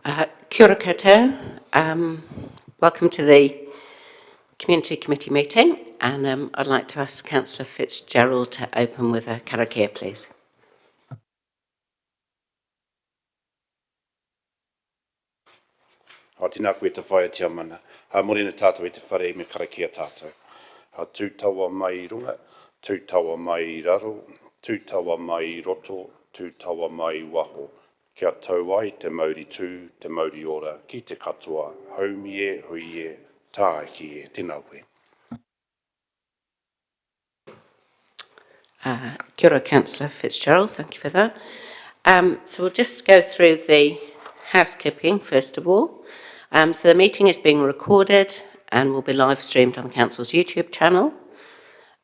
Kia ora koutou. Welcome to the Community Committee meeting, and I'd like to ask Councillor Fitzgerald to open with a karakia, please. Ha tina koe te whaia tia mana. Ha morena tātou e te whare me karakia tātou. Ha tūtawa mai I runga, tūtawa mai I raro, tūtawa mai I roto, tūtawa mai I waho. Kia tau ai te mauri tū, te mauri ora, ki te katoa, haumi e, hui e, tāki e, tina koe. Kia ora, Councillor Fitzgerald, thank you for that. So we'll just go through the housekeeping first of all. So the meeting is being recorded and will be live streamed on the Council's YouTube channel.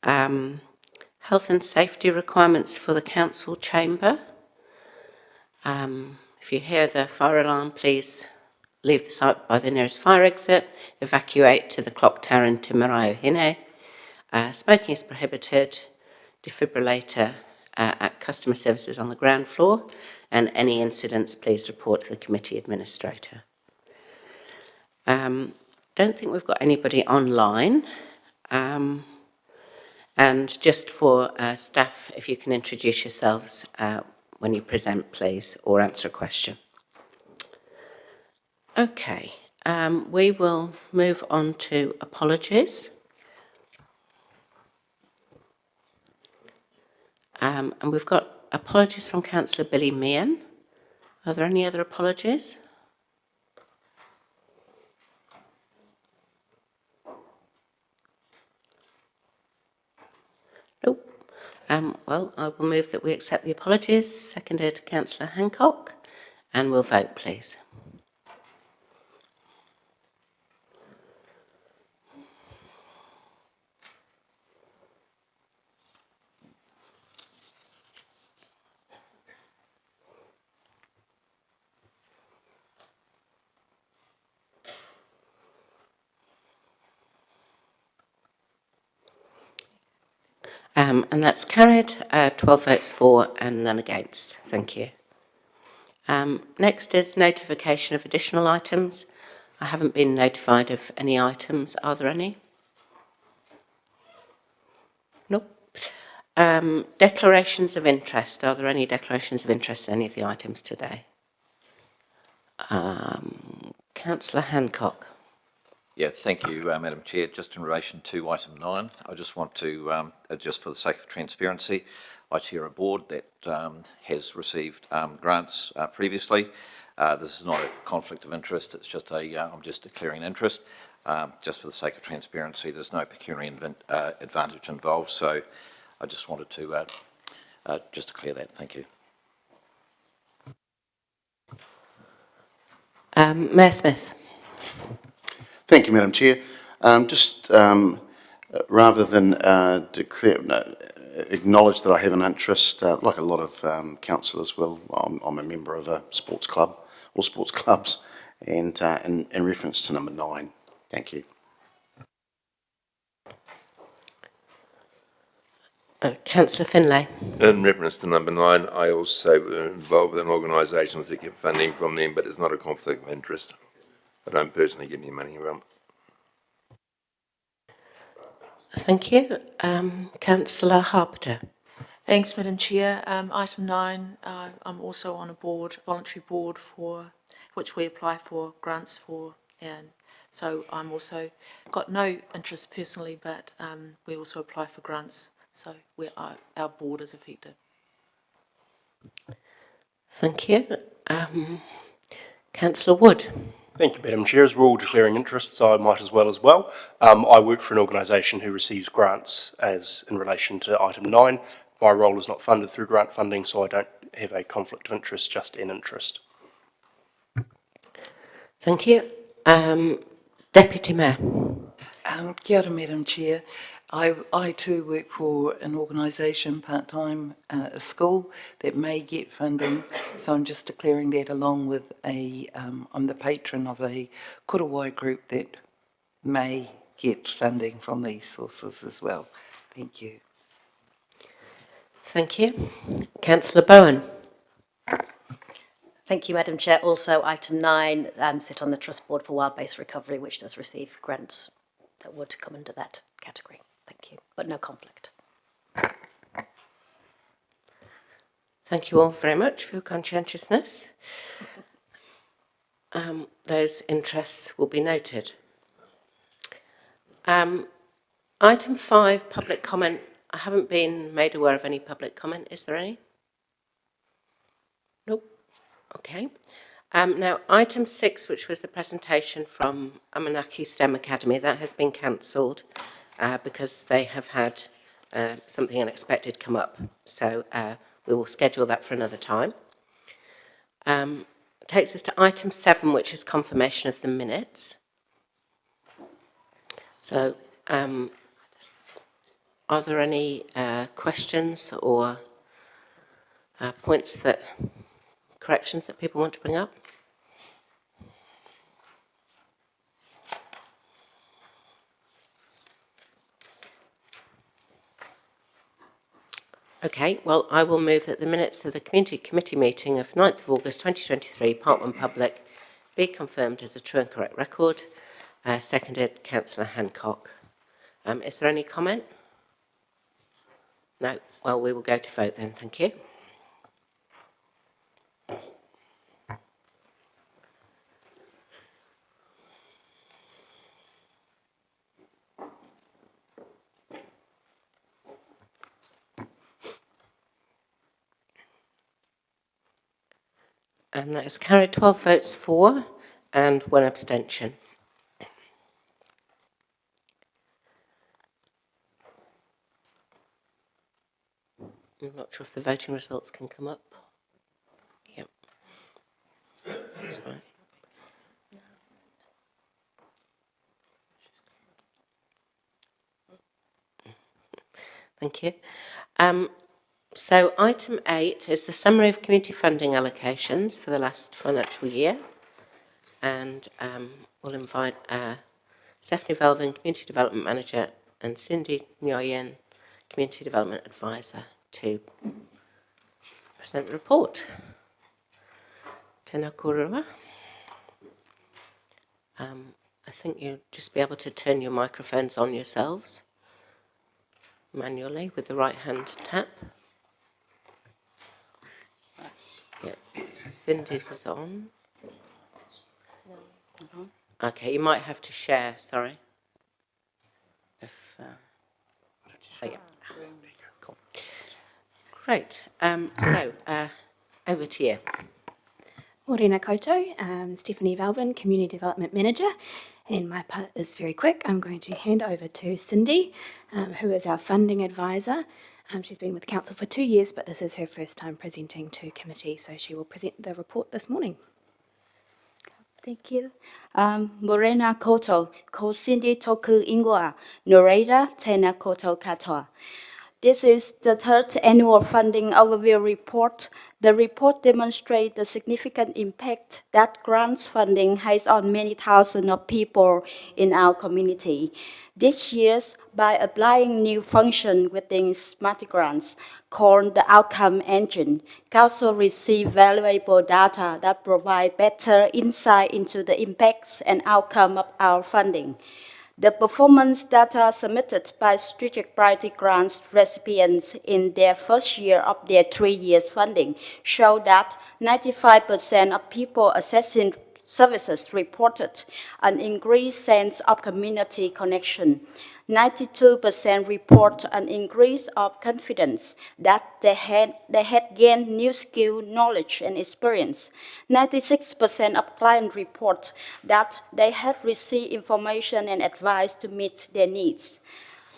Health and safety requirements for the Council chamber. If you hear the fire alarm, please leave the site by the nearest fire exit, evacuate to the clock tower in Te Maraeohine. Smoking is prohibited, defibrillator at customer services on the ground floor, and any incidents please report to the committee administrator. Don't think we've got anybody online. And just for staff, if you can introduce yourselves when you present, please, or answer a question. Okay, we will move on to apologies. And we've got apologies from Councillor Billy Meehan. Are there any other apologies? Nope. Well, I will move that we accept the apologies, seconded Councillor Hancock, and we'll vote, please. And that's carried, 12 votes for and none against. Thank you. Next is notification of additional items. I haven't been notified of any items. Are there any? Nope. Declarations of interest. Are there any declarations of interest in any of the items today? Councillor Hancock. Yeah, thank you, Madam Chair. Just in relation to item 9, I just want to, just for the sake of transparency, I chair a board that has received grants previously. This is not a conflict of interest, it's just a, I'm just declaring interest. Just for the sake of transparency, there's no pecuniary advantage involved, so I just wanted to just declare that. Thank you. Mayor Smith. Thank you, Madam Chair. Rather than acknowledge that I have an interest, like a lot of councillors will, I'm a member of a sports club or sports clubs, and in reference to number 9. Thank you. Councillor Finlay. In reference to number 9, I also involved with organisations that get funding from them, but it's not a conflict of interest. I don't personally get any money from. Thank you. Councillor Harper. Thanks, Madam Chair. Item 9, I'm also on a board, voluntary board, for which we apply for grants for, and so I'm also got no interest personally, but we also apply for grants, so our board is affected. Thank you. Councillor Wood. Thank you, Madam Chair. As we're all declaring interests, I might as well. I work for an organisation who receives grants as in relation to item 9. My role is not funded through grant funding, so I don't have a conflict of interest, just an interest. Thank you. Deputy Mayor. Kia ora, Madam Chair. I too work for an organisation part-time, a school that may get funding, so I'm just declaring that along with I'm the patron of a Korowai group that may get funding from these sources as well. Thank you. Thank you. Councillor Bowen. Thank you, Madam Chair. Also, item 9, sit on the Trust Board for Wild-Based Recovery, which does receive grants that would come under that category. Thank you, but no conflict. Thank you all very much for your conscientiousness. Those interests will be noted. Item 5, public comment. I haven't been made aware of any public comment. Is there any? Nope. Okay. Now, item 6, which was the presentation from Amanaki STEM Academy, that has been cancelled because they have had something unexpected come up. So we will schedule that for another time. Takes us to item 7, which is confirmation of the minutes. So, are there any questions or corrections that people want to bring up? Okay, well, I will move that the minutes of the Community Committee meeting of 9th of August 2023, Part 1 Public, be confirmed as a true and correct record. Seconded, Councillor Hancock. Is there any comment? No? Well, we will go to vote then. Thank you. And that is carried 12 votes for and 1 abstention. I'm not sure if the voting results can come up. Yep. That's right. Thank you. So item 8 is the summary of community funding allocations for the last financial year. And we'll invite Stephanie Velvin, Community Development Manager, and Cindy Nguyen, Community Development Advisor, to present the report. Tēnā kōrua. I think you'll just be able to turn your microphones on yourselves manually with the right hand tap. Yeah, Cindy's is on. Okay, you might have to share, sorry. If, oh yeah, cool. Great, so over to you. Morena koutou, Stephanie Velvin, Community Development Manager, and my part is very quick. I'm going to hand over to Cindy, who is our funding advisor. She's been with Council for 2 years, but this is her first time presenting to committee, so she will present the report this morning. Thank you. Morena koutou, ko Cindy toku ingoa, narrator tēnā koutou katoa. This is the 3rd annual funding overview report. The report demonstrates the significant impact that grants funding has on many thousands of people in our community. This year, by applying new function within Smart Grants called the Outcome Engine, Council received valuable data that provide better insight into the impacts and outcome of our funding. The performance data submitted by Strategic Priority Grants recipients in their first year of their 3 years funding show that 95% of people accessing services reported an increased sense of community connection. 92% report an increase of confidence that they had gained new skill, knowledge, and experience. 96% of clients report that they had received information and advice to meet their needs.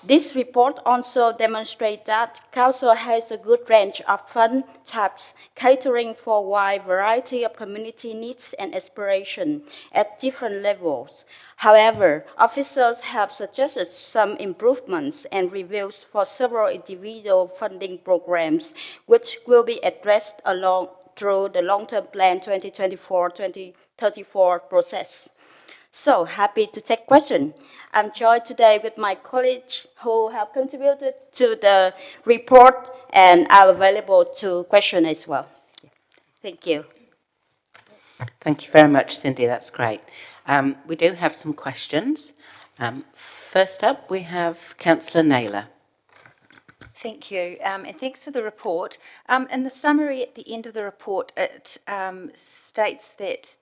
This report also demonstrates that Council has a good range of fund types catering for a wide variety of community needs and aspirations at different levels. However, officers have suggested some improvements and reviews for several individual funding programs, which will be addressed through the Long-Term Plan 2024-2034 process. So happy to take questions. I'm joined today with my colleagues who have contributed to the report and are available to question as well. Thank you. Thank you very much, Cindy. That's great. We do have some questions. First up, we have Councillor Naylor. Thank you, and thanks for the report. In the summary at the end of the report, it states that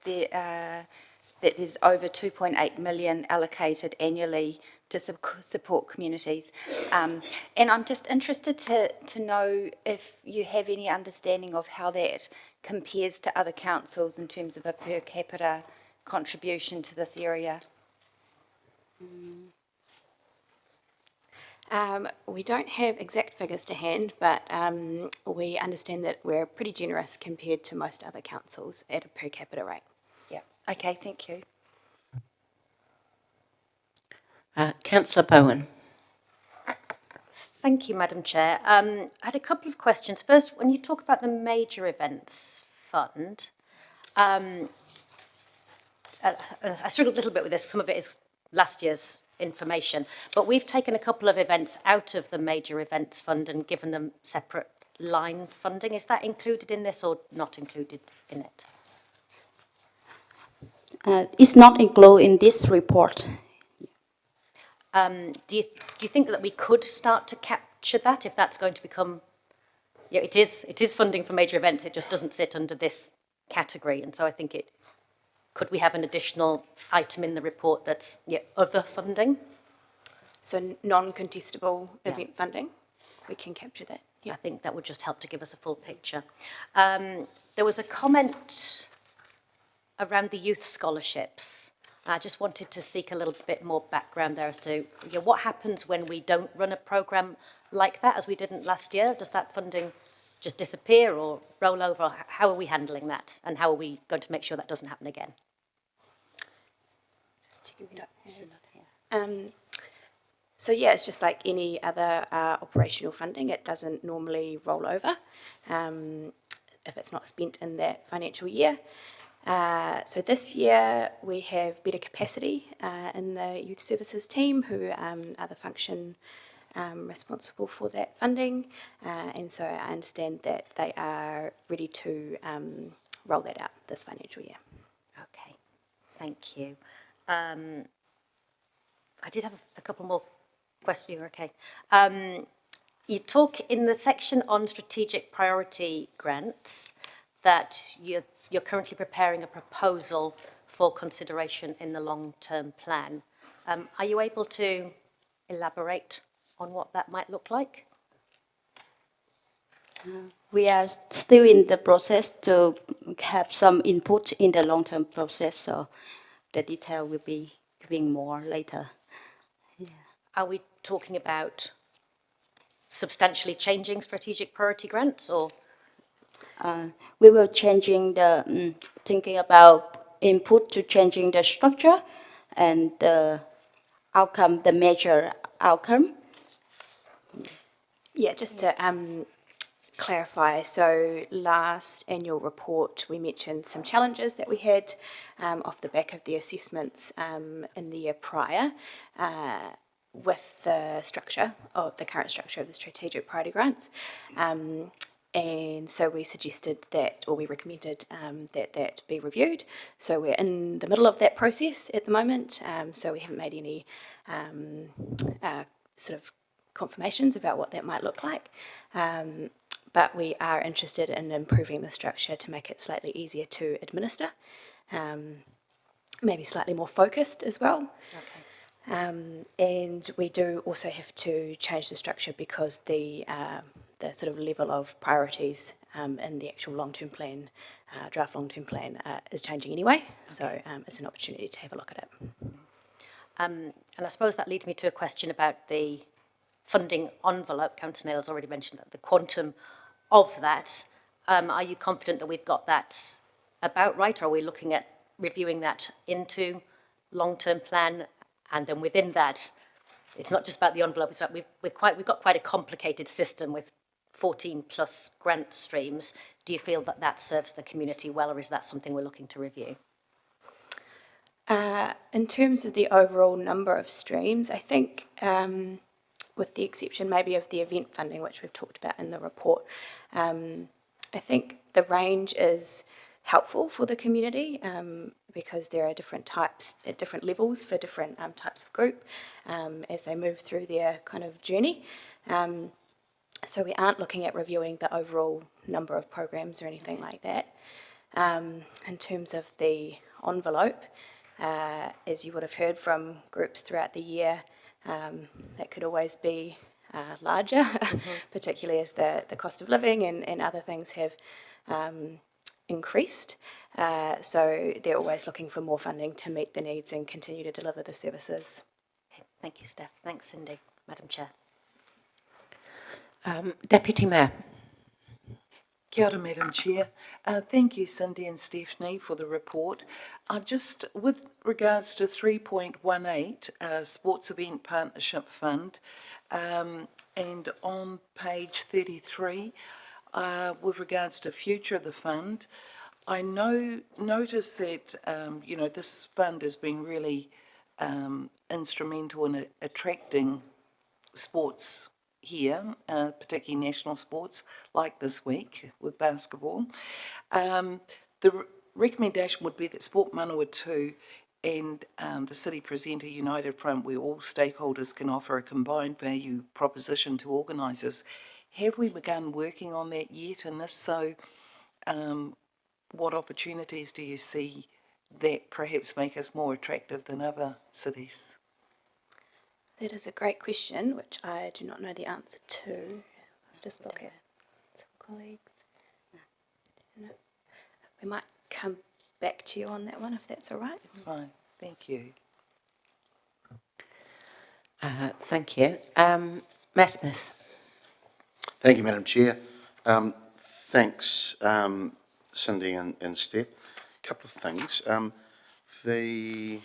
there's over 2.8 million allocated annually to support communities. And I'm just interested to know if you have any understanding of how that compares to other councils in terms of a per capita contribution to this area. We don't have exact figures to hand, but we understand that we're pretty generous compared to most other councils at a per capita rate. Yeah, okay, thank you. Councillor Bowen. Thank you, Madam Chair. I had a couple of questions. First, when you talk about the Major Events Fund, I struggled a little bit with this. Some of it is last year's information, but we've taken a couple of events out of the Major Events Fund and given them separate line funding. Is that included in this or not included in it? It's not included in this report. Do you think that we could start to capture that if that's going to become? Yeah, it is funding for major events. It just doesn't sit under this category, and so I think it. Could we have an additional item in the report that's other funding? So non-contestable event funding, we can capture that. Yeah. I think that would just help to give us a full picture. There was a comment around the youth scholarships. I just wanted to seek a little bit more background there as to what happens when we don't run a programme like that, as we didn't last year. Does that funding just disappear or roll over? How are we handling that, and how are we going to make sure that doesn't happen again? So yeah, it's just like any other operational funding. It doesn't normally roll over if it's not spent in that financial year. So this year we have better capacity in the youth services team, who are the function responsible for that funding, and so I understand that they are ready to roll that out this financial year. Okay, thank you. I did have a couple more questions. Okay. You talk in the section on strategic priority grants that you're currently preparing a proposal for consideration in the long-term plan. Are you able to elaborate on what that might look like? We are still in the process to have some input in the long-term process, so the detail will be giving more later. Yeah. Are we talking about substantially changing strategic priority grants, or? We will changing the, thinking about input to changing the structure and the outcome, the measure outcome. Yeah, just to clarify, so last annual report we mentioned some challenges that we had off the back of the assessments in the year prior with the structure of the current structure of the strategic priority grants. And so we suggested that, or we recommended that be reviewed. So we're in the middle of that process at the moment. So we haven't made any sort of confirmations about what that might look like. But we are interested in improving the structure to make it slightly easier to administer, maybe slightly more focused as well. Okay. And we do also have to change the structure because the sort of level of priorities in the actual long-term plan, draft long-term plan, is changing anyway. Okay. So it's an opportunity to have a look at it. And I suppose that leads me to a question about the funding envelope. Councillor Naylor's already mentioned that the quantum of that. Are you confident that we've got that about right? Or are we looking at reviewing that into long-term plan? And then within that, it's not just about the envelope. It's like we've got quite a complicated system with 14 plus grant streams. Do you feel that that serves the community well, or is that something we're looking to review? In terms of the overall number of streams, I think with the exception maybe of the event funding, which we've talked about in the report, I think the range is helpful for the community because there are different types at different levels for different types of group as they move through their kind of journey. So we aren't looking at reviewing the overall number of programs or anything like that. In terms of the envelope, as you would have heard from groups throughout the year, that could always be larger, particularly as the cost of living and other things have increased. So they're always looking for more funding to meet the needs and continue to deliver the services. Okay, thank you, Steph. Thanks, Cindy. Madam Chair. Deputy Mayor. Kia ora, Madam Chair. Thank you, Cindy and Stephanie, for the report. Just with regards to 3.18, Sports Event Partnership Fund, and on page 33, with regards to future of the fund, I notice that, this fund has been really instrumental in attracting sports here, particularly national sports, like this week with basketball. The recommendation would be that Sport Manawatu and the City Presenter United Front, where all stakeholders can offer a combined value proposition to organisers. Have we begun working on that yet? And if so, what opportunities do you see that perhaps make us more attractive than other cities? That is a great question, which I do not know the answer to. Just look at some colleagues. No. We might come back to you on that one, if that's all right. That's fine. Thank you. Thank you. Matt Smith. Thank you, Madam Chair. Thanks, Cindy and Steph. A couple of things. The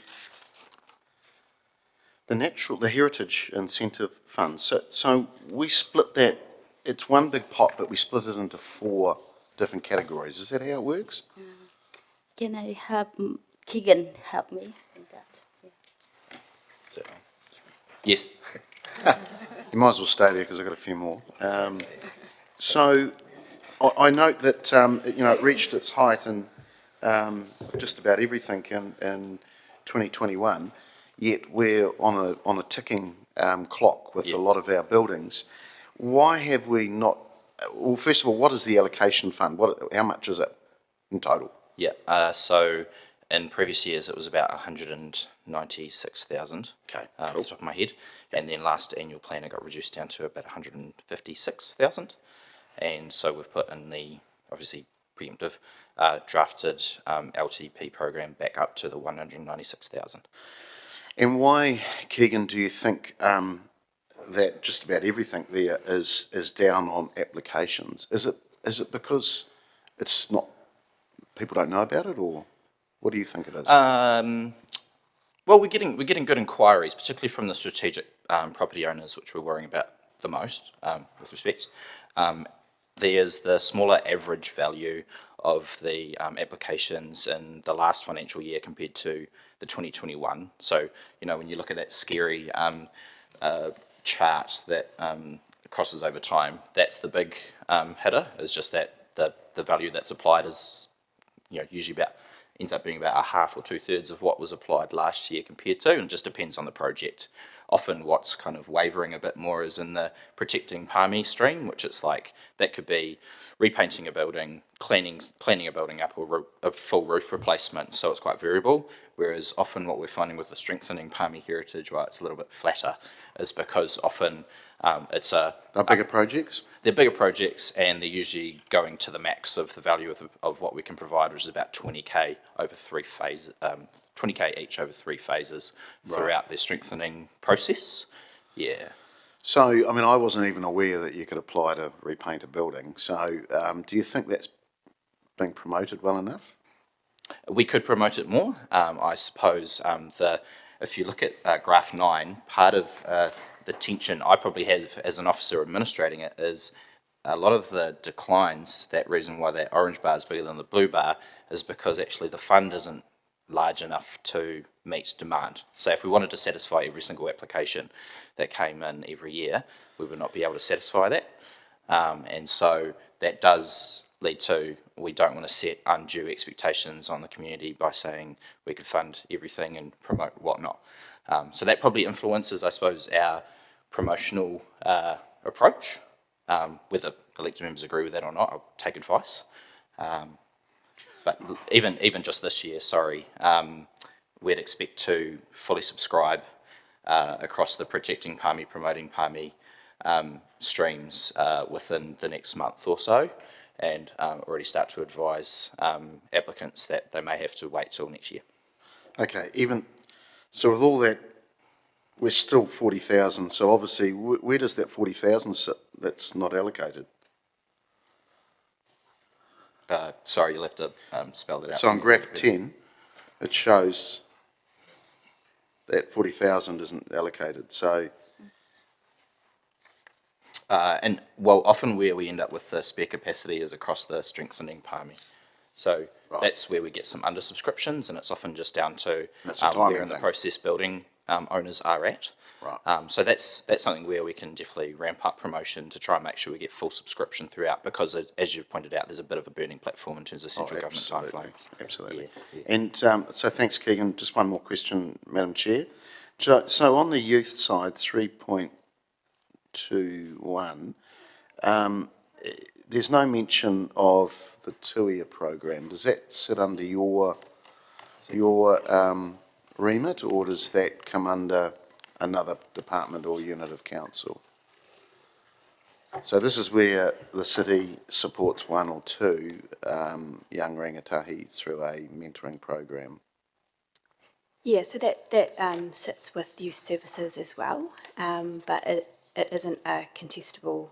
Heritage Incentive Fund. So we split that. It's one big pot, but we split it into 4 different categories. Is that how it works? Can I have Keegan help me in that? Yeah. Yes. You might as well stay there because I've got a few more. So I note that it reached its height in just about everything in 2021. Yet we're on a ticking clock with a lot of our buildings. Why have we not? Well, first of all, what is the allocation fund? How much is it in total? Yeah. So in previous years it was about 196,000. Okay. Off the top of my head, and then last annual plan it got reduced down to about 156,000, and so we've put in the obviously preemptive drafted LTP program back up to the 196,000. And why, Keegan, do you think that just about everything there is down on applications? Is it because it's not, people don't know about it, or what do you think it is? Well, we're getting good inquiries, particularly from the strategic property owners, which we're worrying about the most with respect. There's the smaller average value of the applications in the last financial year compared to the 2021. So, when you look at that scary chart that crosses over time, that's the big hitter, is just that the value that's applied is, usually ends up being about a half or 2/3 of what was applied last year compared to, and it just depends on the project. Often what's kind of wavering a bit more is in the protecting palmy stream, which it's like, that could be repainting a building, cleaning a building up, or a full roof replacement, so it's quite variable. Whereas often what we're finding with the strengthening palmy heritage, why it's a little bit flatter, is because often it's Are bigger projects? They're bigger projects, and they're usually going to the max of the value of what we can provide, which is about 20k over 3 phases, 20k each over 3 phases throughout their strengthening process. Yeah. So, I wasn't even aware that you could apply to repaint a building. So, do you think that's being promoted well enough? We could promote it more. I suppose if you look at graph 9, part of the tension I probably have as an officer administrating it is a lot of the declines. That reason why that orange bar is bigger than the blue bar is because actually the fund isn't large enough to meet demand. So if we wanted to satisfy every single application that came in every year, we would not be able to satisfy that. And so that does lead to we don't want to set undue expectations on the community by saying we could fund everything and promote whatnot. So that probably influences, I suppose, our promotional approach. Whether elected members agree with that or not, I'll take advice. But even just this year, we'd expect to fully subscribe across the Protecting Palmy, Promoting Palmy streams within the next month or so, and already start to advise applicants that they may have to wait till next year. Okay, so with all that, we're still 40,000, so obviously, where does that 40,000 sit that's not allocated? Sorry, you'll have to spell that out. So on graph 10, it shows that 40,000 isn't allocated, so... And well, often where we end up with the spare capacity is across the strengthening Palmy. So that's where we get some undersubscriptions, and it's often just down to where in the process building owners are at. Right. So that's something where we can definitely ramp up promotion to try and make sure we get full subscription throughout, because as you've pointed out, there's a bit of a burning platform in terms of central government timeframe. Absolutely. Yeah. And so thanks, Keegan. Just one more question, Madam Chair. So on the youth side, 3.21, there's no mention of the Tuia program. Does that sit under your remit, or does that come under another department or unit of council? So this is where the city supports 1 or 2 young rangatahi through a mentoring program. Yeah, so that sits with youth services as well, but it isn't a contestable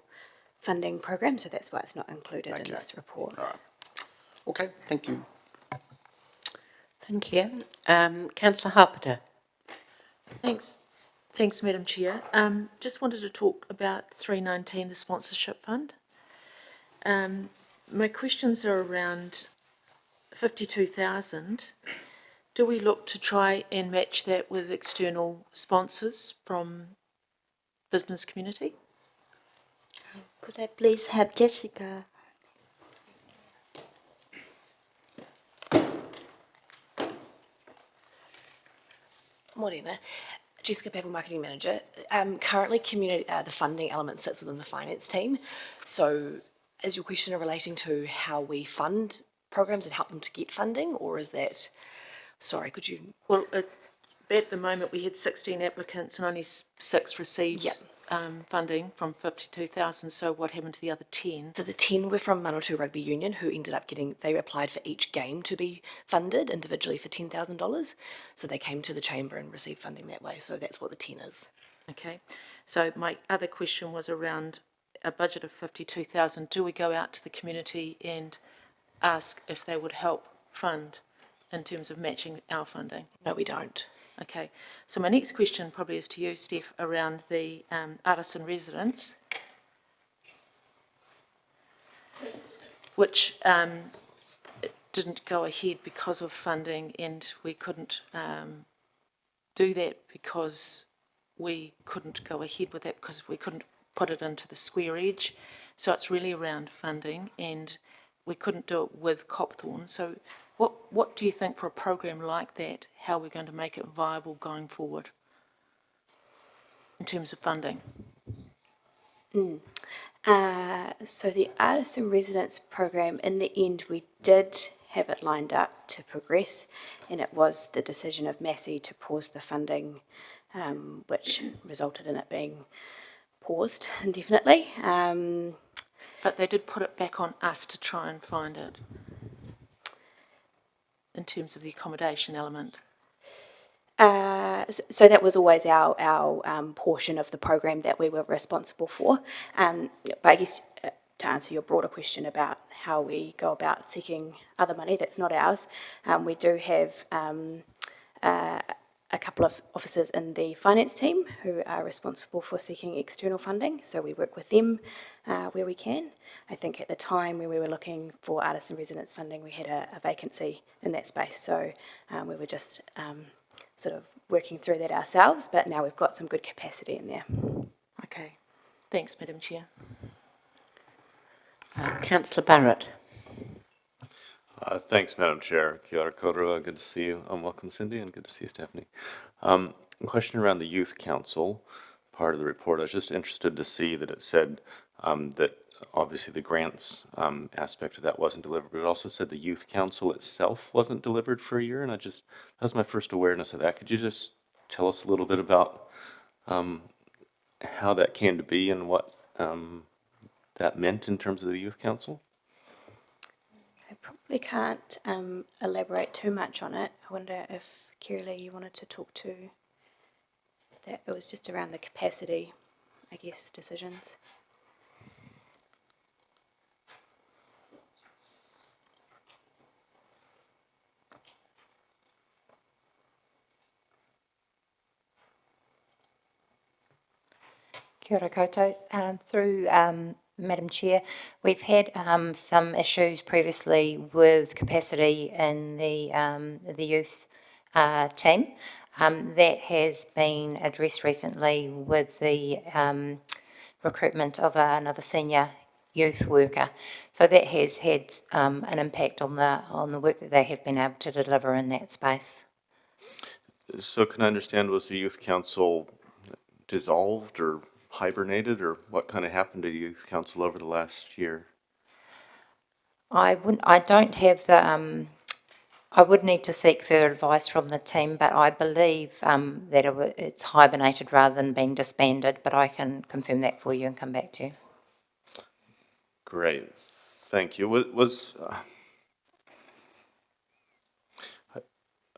funding program, so that's why it's not included in this report. All right. Okay, thank you. Thank you. Councillor Harpiter. Thanks, Madam Chair. Just wanted to talk about 319, the sponsorship fund. My questions are around 52,000. Do we look to try and match that with external sponsors from business community? Could I please have Jessica? Morena, Jessica Papel, Marketing Manager. Currently, the funding element sits within the finance team. So is your question relating to how we fund programs and help them to get funding, or is that, sorry, could you? Well, at the moment, we had 16 applicants and only 6 received funding from 52,000. So what happened to the other 10? So the 10 were from Manawatu Rugby Union, who ended up they applied for each game to be funded individually for $10,000. So they came to the chamber and received funding that way. So that's what the 10 is. Okay. So my other question was around a budget of 52,000. Do we go out to the community and ask if they would help fund in terms of matching our funding? No, we don't. Okay, so my next question probably is to you, Steph, around the artisan residence, which didn't go ahead because of funding, and we couldn't do that because we couldn't go ahead with that because we couldn't put it into the square edge. So it's really around funding, and we couldn't do it with Copthorne. So what do you think for a program like that, how we're going to make it viable going forward in terms of funding? So the artisan residence program, in the end, we did have it lined up to progress, and it was the decision of Massey to pause the funding, which resulted in it being paused indefinitely. But they did put it back on us to try and find it in terms of the accommodation element. So that was always our portion of the program that we were responsible for. But I guess to answer your broader question about how we go about seeking other money that's not ours, we do have a couple of officers in the finance team who are responsible for seeking external funding, so we work with them where we can. I think at the time when we were looking for artisan residence funding, we had a vacancy in that space, so we were just sort of working through that ourselves, but now we've got some good capacity in there. Okay, thanks, Madam Chair. Councillor Barrett. Thanks, Madam Chair. Kia ora koutou. Good to see you. Welcome, Cindy, and good to see you, Stephanie. A question around the Youth Council, part of the report. I was just interested to see that it said that obviously the grants aspect of that wasn't delivered, but it also said the Youth Council itself wasn't delivered for a year, and that was my first awareness of that. Could you just tell us a little bit about how that came to be and what that meant in terms of the Youth Council? I probably can't elaborate too much on it. I wonder if, Kirili, you wanted to talk to that. It was just around the capacity, I guess, decisions. Kia ora koutou. Through Madam Chair, we've had some issues previously with capacity in the youth team. That has been addressed recently with the recruitment of another senior youth worker. So that has had an impact on the work that they have been able to deliver in that space. So can I understand, was the Youth Council dissolved or hibernated, or what kind of happened to the Youth Council over the last year? I don't have the, I would need to seek further advice from the team, but I believe that it's hibernated rather than being disbanded, but I can confirm that for you and come back to you. Great, thank you.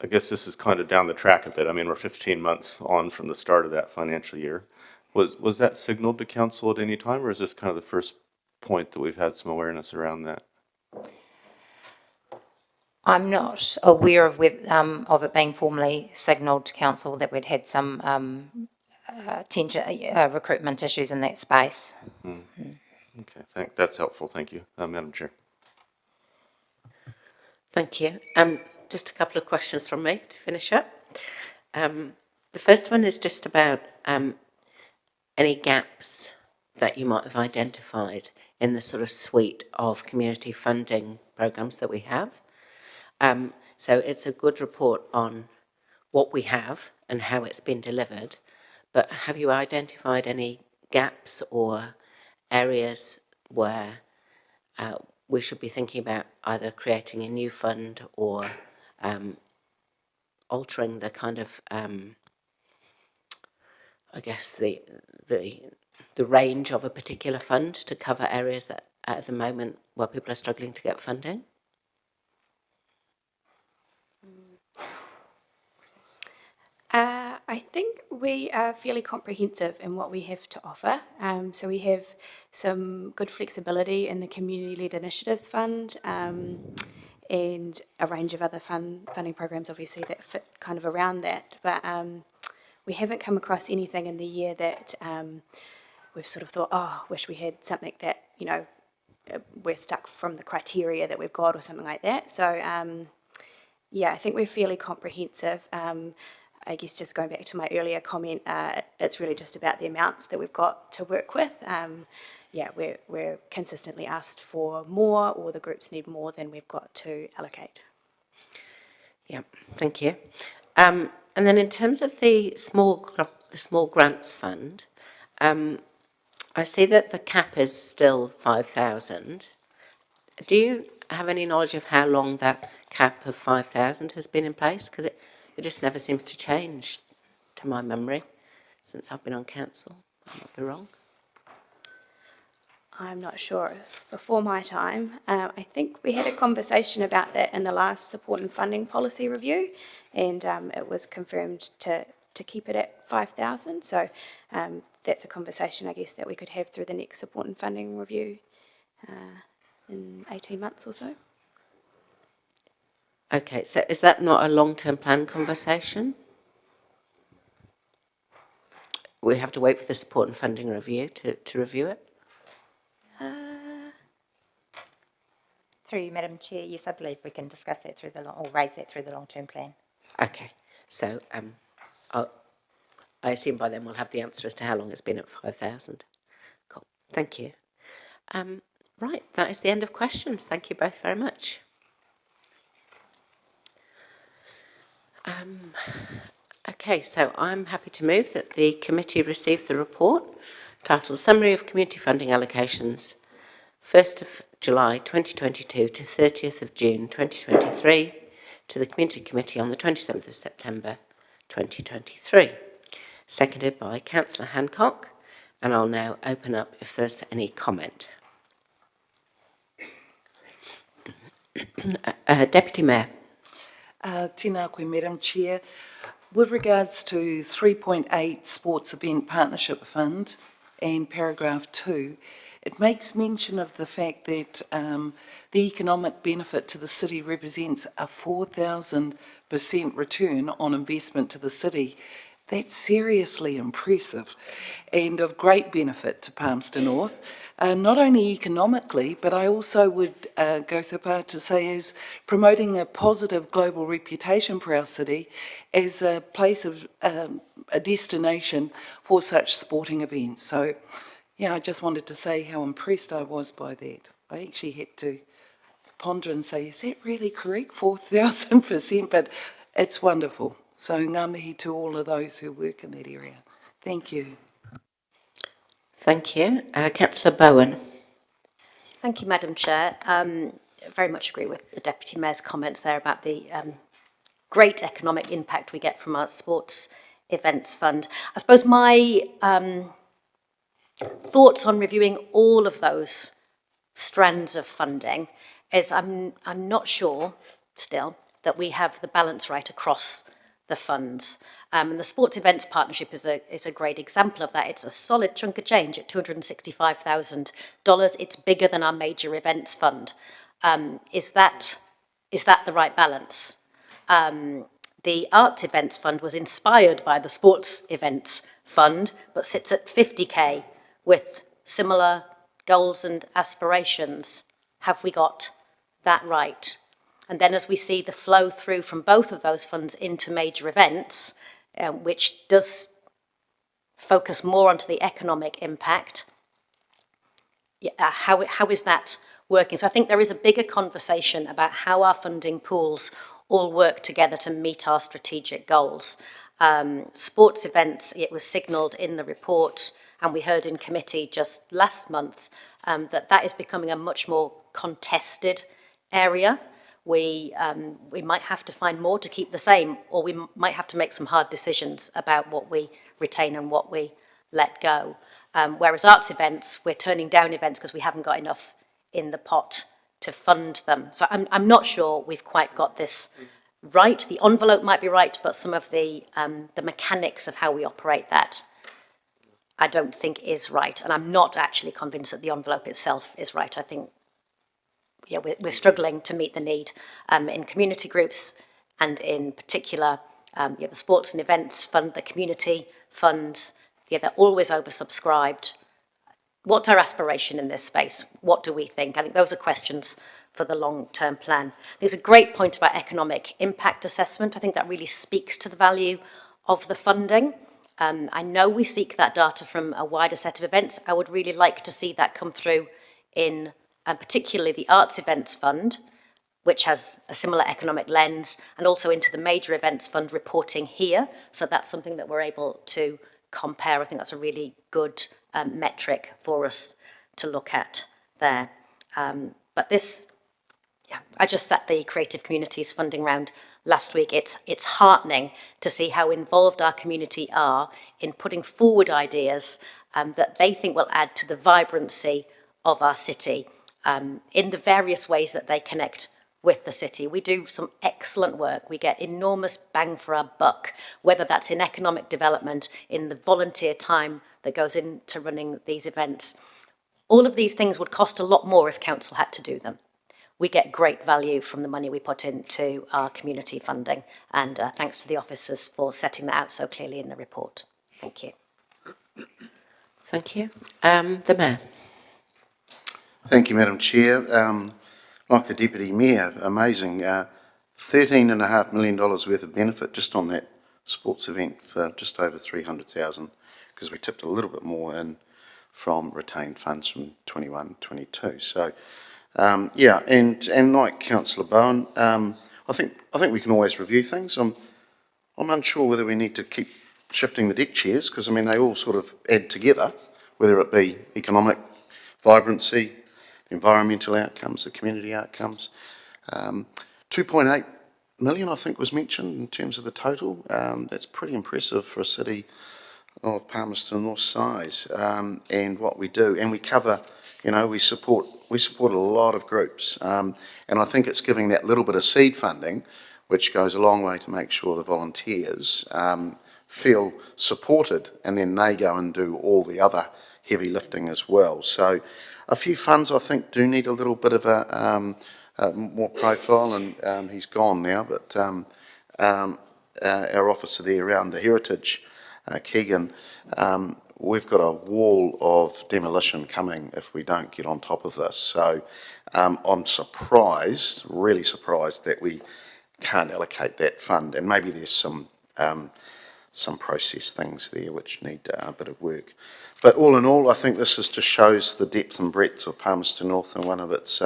I guess this is kind of down the track a bit. I mean, we're 15 months on from the start of that financial year. Was that signaled to council at any time, or is this kind of the first point that we've had some awareness around that? I'm not aware of it being formally signalled to council that we'd had some recruitment issues in that space. Okay, that's helpful. Thank you, Madam Chair. Thank you. Just a couple of questions from me to finish up. The first one is just about any gaps that you might have identified in the sort of suite of community funding programs that we have. So it's a good report on what we have and how it's been delivered, but have you identified any gaps or areas where we should be thinking about either creating a new fund or altering the kind of, I guess, the range of a particular fund to cover areas that at the moment where people are struggling to get funding? I think we are fairly comprehensive in what we have to offer. So we have some good flexibility in the Community-Led Initiatives Fund and a range of other funding programs, obviously, that fit kind of around that. But we haven't come across anything in the year that we've sort of thought, oh, wish we had something that, you know, we're stuck from the criteria that we've got or something like that. So, yeah, I think we're fairly comprehensive. I guess just going back to my earlier comment, it's really just about the amounts that we've got to work with. Yeah, we're consistently asked for more, or the groups need more than we've got to allocate. Yeah, thank you. And then in terms of the small grants fund, I see that the cap is still 5,000. Do you have any knowledge of how long that cap of 5,000 has been in place? Because it just never seems to change, to my memory, since I've been on council. I might be wrong. I'm not sure. It's before my time. I think we had a conversation about that in the last support and funding policy review, and it was confirmed to keep it at 5,000. So that's a conversation, I guess, that we could have through the next support and funding review in 18 months or so. Okay, so is that not a long-term plan conversation? We have to wait for the support and funding review to review it? Through you, Madam Chair, yes, I believe we can discuss that through or raise that through the long-term plan. Okay, so I assume by then we'll have the answer as to how long it's been at 5,000. Cool, thank you. Right, that is the end of questions. Thank you both very much. Okay, so I'm happy to move that the committee receive the report titled Summary of Community Funding Allocations, 1st of July 2022 to 30th of June 2023, to the Community Committee on the 27th of September 2023. Seconded by Councillor Hancock, and I'll now open up if there's any comment. Deputy Mayor. Tēnā koe, Madam Chair. With regards to 3.8 Sports Event Partnership Fund and paragraph 2, it makes mention of the fact that the economic benefit to the city represents a 4,000% return on investment to the city. That's seriously impressive and of great benefit to Palmerston North, not only economically, but I also would go so far to say as promoting a positive global reputation for our city as a place of a destination for such sporting events. So, yeah, I just wanted to say how impressed I was by that. I actually had to ponder and say, is that really correct, 4,000%? But it's wonderful. So ngā mihi to all of those who work in that area. Thank you. Thank you. Councillor Bowen. Thank you, Madam Chair. Very much agree with the Deputy Mayor's comments there about the great economic impact we get from our sports events fund. I suppose my thoughts on reviewing all of those strands of funding is I'm not sure still that we have the balance right across the funds. And the Sports Events Partnership is a great example of that. It's a solid chunk of change at $265,000. It's bigger than our major events fund. Is that the right balance? The Arts Events Fund was inspired by the Sports Events Fund, but sits at 50k with similar goals and aspirations. Have we got that right? And then as we see the flow through from both of those funds into major events, which does focus more onto the economic impact, how is that working? So I think there is a bigger conversation about how our funding pools all work together to meet our strategic goals. Sports events, it was signalled in the report, and we heard in committee just last month, that is becoming a much more contested area. We might have to find more to keep the same, or we might have to make some hard decisions about what we retain and what we let go. Whereas arts events, we're turning down events because we haven't got enough in the pot to fund them. So I'm not sure we've quite got this right. The envelope might be right, but some of the mechanics of how we operate that, I don't think is right. And I'm not actually convinced that the envelope itself is right. I think we're struggling to meet the need in community groups, and in particular, the Sports and Events Fund, the community funds, they're always oversubscribed. What's our aspiration in this space? What do we think? I think those are questions for the long-term plan. There's a great point about economic impact assessment. I think that really speaks to the value of the funding. I know we seek that data from a wider set of events. I would really like to see that come through in particularly the Arts Events Fund, which has a similar economic lens, and also into the Major Events Fund reporting here. So that's something that we're able to compare. I think that's a really good metric for us to look at there. But this, I just sat the Creative Communities funding round last week. It's heartening to see how involved our community are in putting forward ideas that they think will add to the vibrancy of our city in the various ways that they connect with the city. We do some excellent work. We get enormous bang for our buck, whether that's in economic development, in the volunteer time that goes into running these events. All of these things would cost a lot more if council had to do them. We get great value from the money we put into our community funding, and thanks to the officers for setting that out so clearly in the report. Thank you. Thank you. The Mayor. Thank you, Madam Chair. Like the Deputy Mayor, amazing. $13.5 million worth of benefit just on that sports event for just over 300,000, because we tipped a little bit more in from retained funds from 21-22. So, and like Councillor Bowen, I think we can always review things. I'm I'm unsure whether we need to keep shifting the deck chairs, because, I mean, they all sort of add together, whether it be economic vibrancy, environmental outcomes, the community outcomes. 2.8 million, I think, was mentioned in terms of the total. That's pretty impressive for a city of Palmerston North size, and what we do. And we cover, you know, we support a lot of groups. And I think it's giving that little bit of seed funding, which goes a long way to make sure the volunteers feel supported, and then they go and do all the other heavy lifting as well. So a few funds, I think, do need a little bit of a more profile, and he's gone now, but our officer there around the heritage, Keegan, we've got a wall of demolition coming if we don't get on top of this. So I'm surprised, really surprised, that we can't allocate that fund, and maybe there's some process things there which need a bit of work. But all in all, I think this just shows the depth and breadth of Palmerston North, and one of its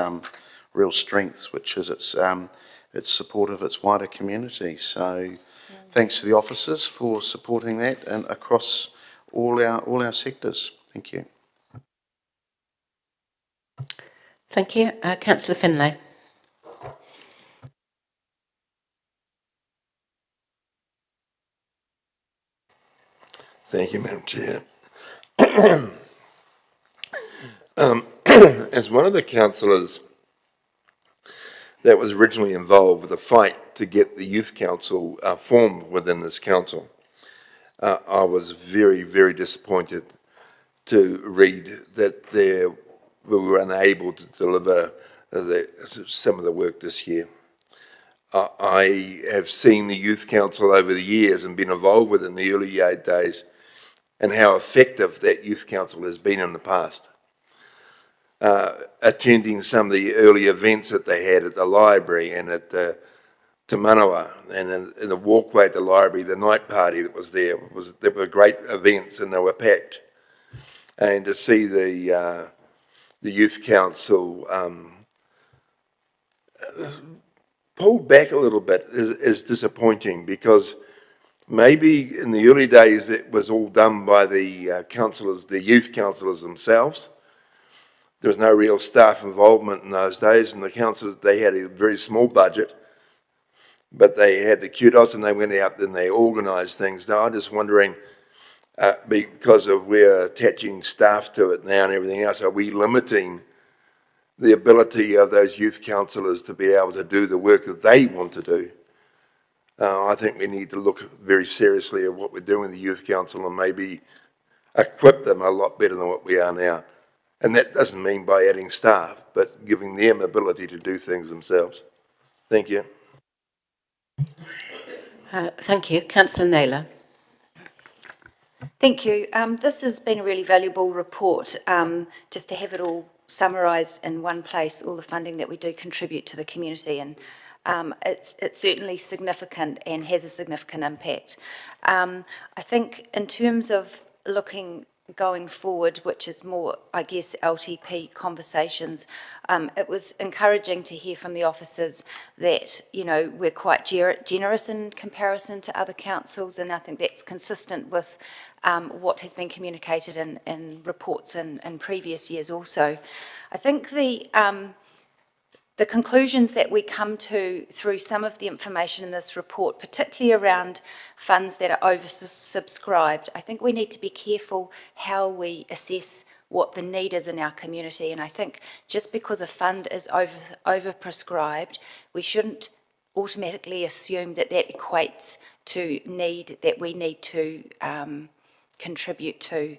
real strengths, which is its support of its wider community. So thanks to the officers for supporting that, and across all our sectors. Thank you. Thank you. Councillor Finlay. Thank you, Madam Chair. As one of the councillors that was originally involved with the fight to get the youth council formed within this council, I was very, very disappointed to read that we were unable to deliver some of the work this year. I have seen the youth council over the years and been involved with it in the early days, and how effective that youth council has been in the past. Attending some of the early events that they had at the library and at the Te Manawa, and in the walkway at the library, the night party that was there, there were great events and they were packed. And to see the youth council pulled back a little bit is disappointing, because maybe in the early days it was all done by the councillors, the youth councillors themselves. There was no real staff involvement in those days, and the councillors, they had a very small budget, but they had the kudos and they went out and they organised things. Now I'm just wondering, because we're attaching staff to it now and everything else, are we limiting the ability of those youth councillors to be able to do the work that they want to do? I think we need to look very seriously at what we're doing with the youth council and maybe equip them a lot better than what we are now. And that doesn't mean by adding staff, but giving them ability to do things themselves. Thank you. Thank you. Councillor Naylor. Thank you. This has been a really valuable report, just to have it all summarised in one place, all the funding that we do contribute to the community, and it's certainly significant and has a significant impact. I think in terms of looking going forward, which is more, I guess, LTP conversations, it was encouraging to hear from the officers that, you know, we're quite generous in comparison to other councils, and I think that's consistent with what has been communicated in reports in previous years also. I think the conclusions that we come to through some of the information in this report, particularly around funds that are oversubscribed, I think we need to be careful how we assess what the need is in our community. And I think just because a fund is overprescribed, we shouldn't automatically assume that that equates to need that we need to contribute to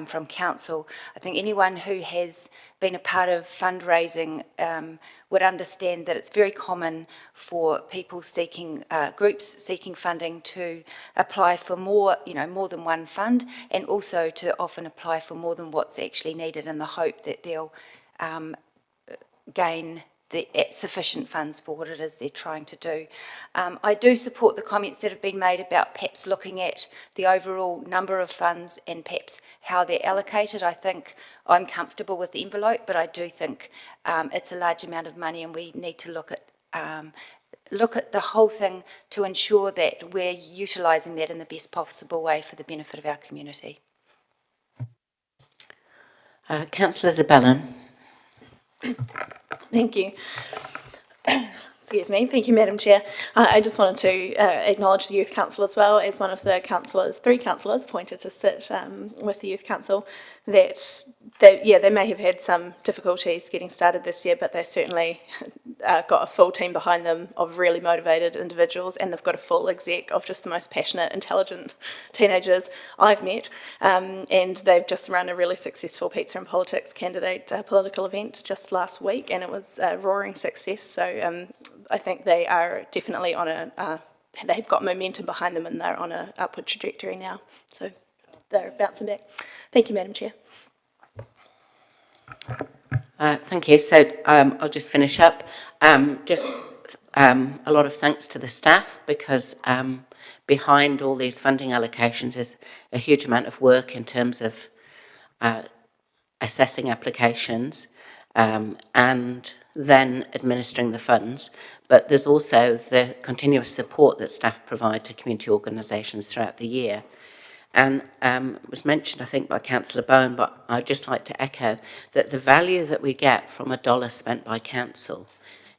from council. I think anyone who has been a part of fundraising would understand that it's very common for people seeking, groups seeking funding to apply for more, more than one fund, and also to often apply for more than what's actually needed in the hope that they'll gain the sufficient funds for what it is they're trying to do. I do support the comments that have been made about perhaps looking at the overall number of funds and perhaps how they're allocated. I think I'm comfortable with the envelope, but I do think it's a large amount of money, and we need to look at look at the whole thing to ensure that we're utilising that in the best possible way for the benefit of our community. Councillor Zabellin. Thank you. Excuse me. Thank you, Madam Chair. I just wanted to acknowledge the Youth Council as well as one of the councillors, 3 councillors appointed to sit with the Youth Council, that they may have had some difficulties getting started this year, but they certainly got a full team behind them of really motivated individuals, and they've got a full exec of just the most passionate, intelligent teenagers I've met, and they've just run a really successful Pizza and Politics candidate political event just last week, and it was a roaring success. So I think they are definitely on they've got momentum behind them, and they're on an upward trajectory now. So they're bouncing back. Thank you, Madam Chair. Thank you. So I'll just finish up. A lot of thanks to the staff, because behind all these funding allocations is a huge amount of work in terms of assessing applications and then administering the funds. But there's also the continuous support that staff provide to community organisations throughout the year. And it was mentioned, I think, by Councillor Bowen, but I'd just like to echo that the value that we get from $1 spent by council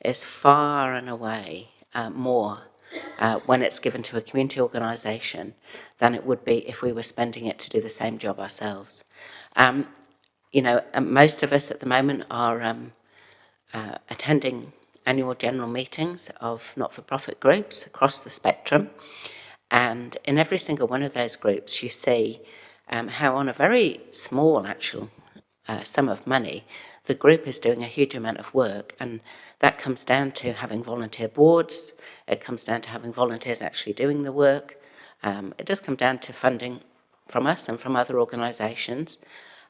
is far and away more when it's given to a community organisation than it would be if we were spending it to do the same job ourselves. Most of us at the moment are attending annual general meetings of not-for-profit groups across the spectrum. And in every single one of those groups, you see how on a very small actual sum of money, the group is doing a huge amount of work. And that comes down to having volunteer boards. It comes down to having volunteers actually doing the work. It does come down to funding from us and from other organisations.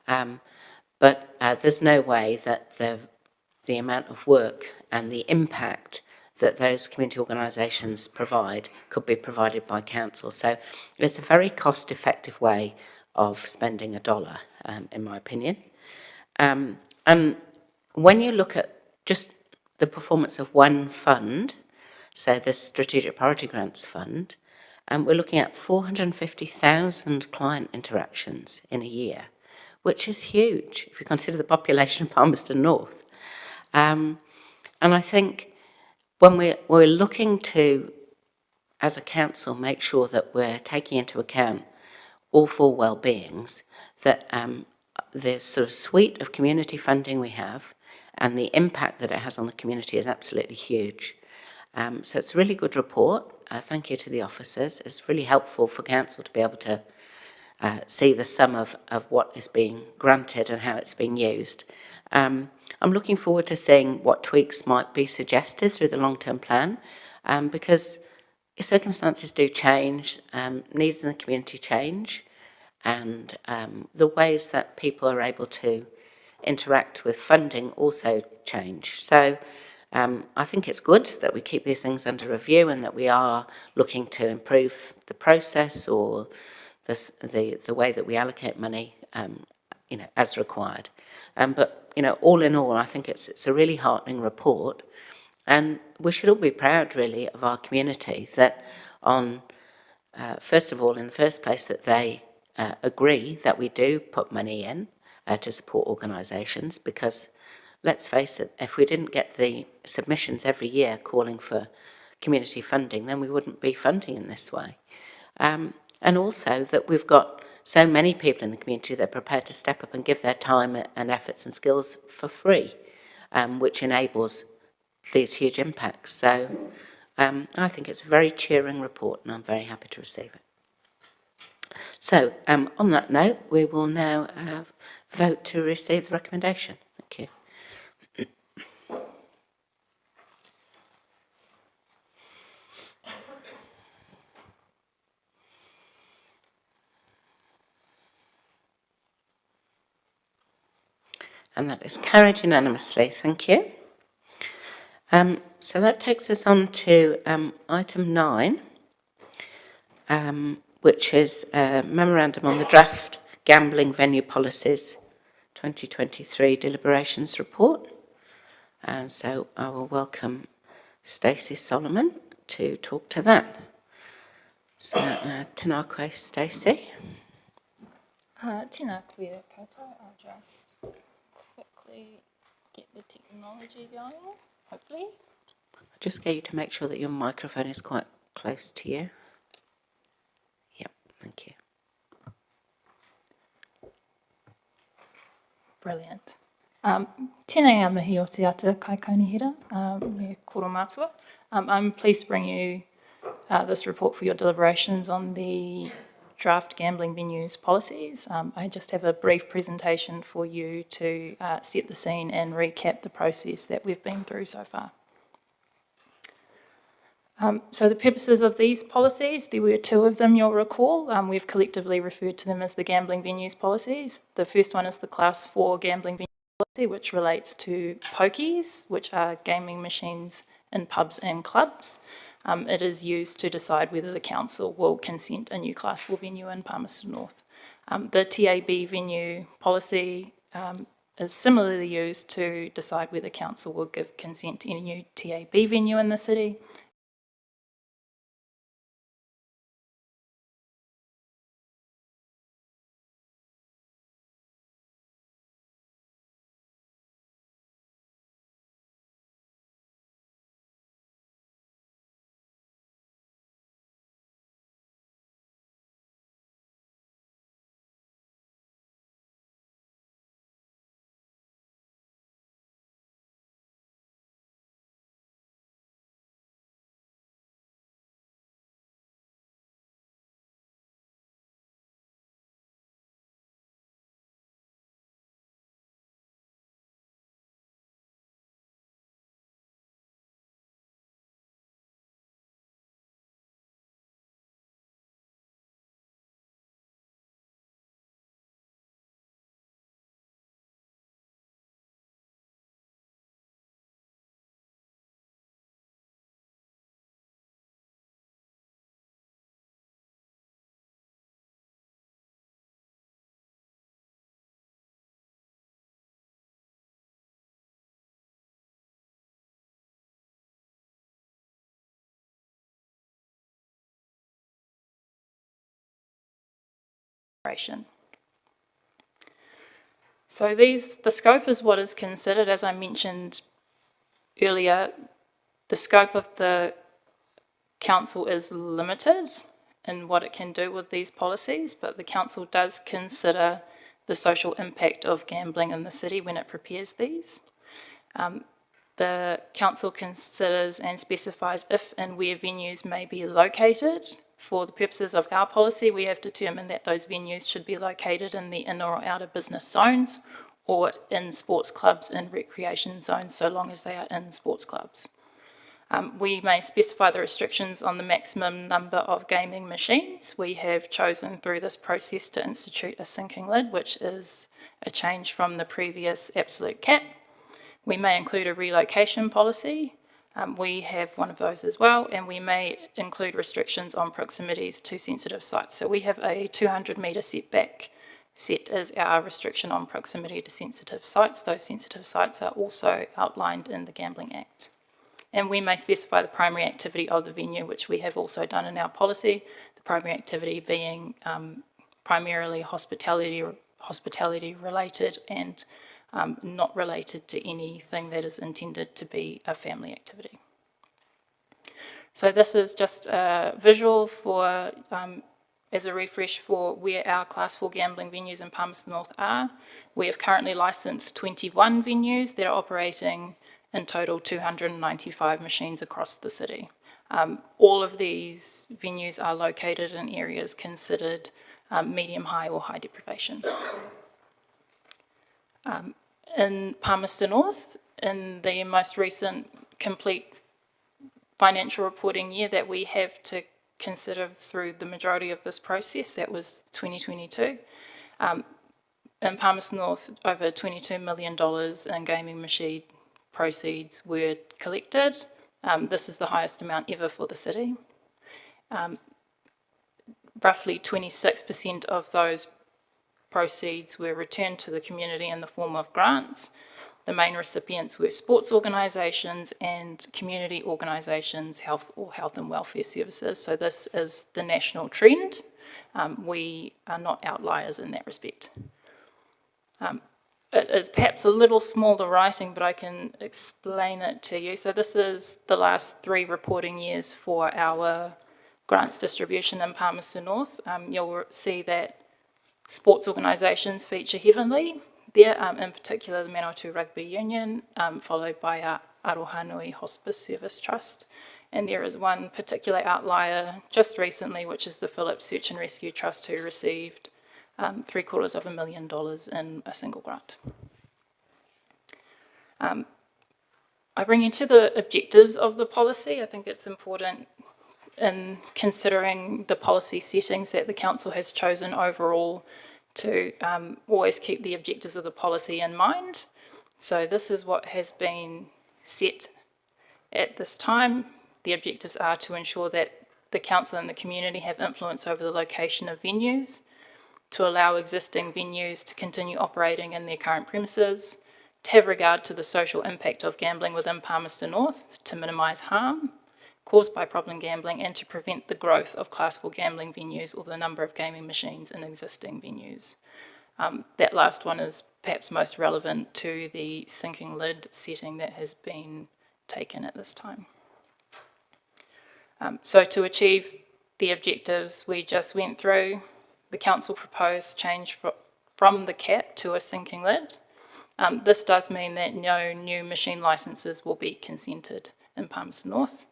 But there's no way that the amount of work and the impact that those community organisations provide could be provided by council. So it's a very cost-effective way of spending $1, in my opinion. And when you look at just the performance of one fund, so the Strategic Priority Grants Fund, we're looking at 450,000 client interactions in a year, which is huge if you consider the population of Palmerston North. And I think when we're looking to, as a council, make sure that we're taking into account all 4 well-beings, that the sort of suite of community funding we have and the impact that it has on the community is absolutely huge. So it's a really good report. Thank you to the officers. It's really helpful for council to be able to see the sum of what is being granted and how it's being used. I'm looking forward to seeing what tweaks might be suggested through the long-term plan, because circumstances do change, needs in the community change, and the ways that people are able to interact with funding also change. So I think it's good that we keep these things under review and that we are looking to improve the process or the way that we allocate money, as required. But all in all, I think it's a really heartening report, and we should all be proud, really, of our community that first of all, in the first place, that they agree that we do put money in to support organisations, because let's face it, if we didn't get the submissions every year calling for community funding, then we wouldn't be funding in this way. And also that we've got so many people in the community that are prepared to step up and give their time and efforts and skills for free, which enables these huge impacts. So I think it's a very cheering report, and I'm very happy to receive it. So on that note, we will now vote to receive the recommendation. Thank you. And that is carried unanimously. Thank you. So that takes us on to item 9, which is a memorandum on the draft gambling venue policies 2023 deliberations report. So I will welcome Stacey Solomon to talk to that. So, tēnā koe, Stacey. Tēnā koe koutou. I'll just quickly get the technology going, hopefully. Just get you to make sure that your microphone is quite close to you. Yep, thank you. Brilliant. Tēnei a mihi o te ata kai kaunihira, me koro mātua. I'm pleased to bring you this report for your deliberations on the draft gambling venues policies. I just have a brief presentation for you to set the scene and recap the process that we've been through so far. So the purposes of these policies, there were two of them, you'll recall. We've collectively referred to them as the gambling venues policies. The first one is the Class 4 gambling venues policy, which relates to pokies, which are gaming machines in pubs and clubs. It is used to decide whether the council will consent a new Class 4 venue in Palmerston North. The TAB venue policy is similarly used to decide whether council will give consent to any new TAB venue in the city. So the scope is what is considered, as I mentioned earlier, the scope of the council is limited in what it can do with these policies, but the council does consider the social impact of gambling in the city when it prepares these. The council considers and specifies if and where venues may be located. For the purposes of our policy, we have determined that those venues should be located in the inner or outer business zones or in sports clubs and recreation zones, so long as they are in sports clubs. We may specify the restrictions on the maximum number of gaming machines. We have chosen through this process to institute a sinking lid, which is a change from the previous absolute cap. We may include a relocation policy. We have one of those as well, and we may include restrictions on proximities to sensitive sites. So we have a 200-metre setback set as our restriction on proximity to sensitive sites. Those sensitive sites are also outlined in the Gambling Act. And we may specify the primary activity of the venue, which we have also done in our policy, the primary activity being primarily hospitality related and not related to anything that is intended to be a family activity. So this is just a visual for, as a refresh for where our Class 4 gambling venues in Palmerston North are. We have currently licensed 21 venues that are operating in total 295 machines across the city. All of these venues are located in areas considered medium, high or high deprivation. In Palmerston North, in the most recent complete financial reporting year that we have to consider through the majority of this process, that was 2022, in Palmerston North, over $22 million in gaming machine proceeds were collected. This is the highest amount ever for the city. Roughly 26% of those proceeds were returned to the community in the form of grants. The main recipients were sports organisations and community organisations, health and welfare services. So this is the national trend. We are not outliers in that respect. It is perhaps a little smaller writing, but I can explain it to you. So this is the last 3 reporting years for our grants distribution in Palmerston North. You'll see that sports organisations feature heavily there, in particular the Manawatu Rugby Union, followed by our Arohanui Hospice Service Trust. And there is one particular outlier just recently, which is the Phillips Search and Rescue Trust, who received $750,000 in a single grant. I bring you to the objectives of the policy. I think it's important in considering the policy settings that the council has chosen overall to always keep the objectives of the policy in mind. So this is what has been set at this time. The objectives are to ensure that the council and the community have influence over the location of venues, to allow existing venues to continue operating in their current premises, to have regard to the social impact of gambling within Palmerston North, to minimise harm caused by problem gambling, and to prevent the growth of Class 4 gambling venues or the number of gaming machines in existing venues. That last one is perhaps most relevant to the sinking lid setting that has been taken at this time. So to achieve the objectives we just went through, the council proposed change from the cap to a sinking lid. This does mean that no new machine licences will be consented in Palmerston North.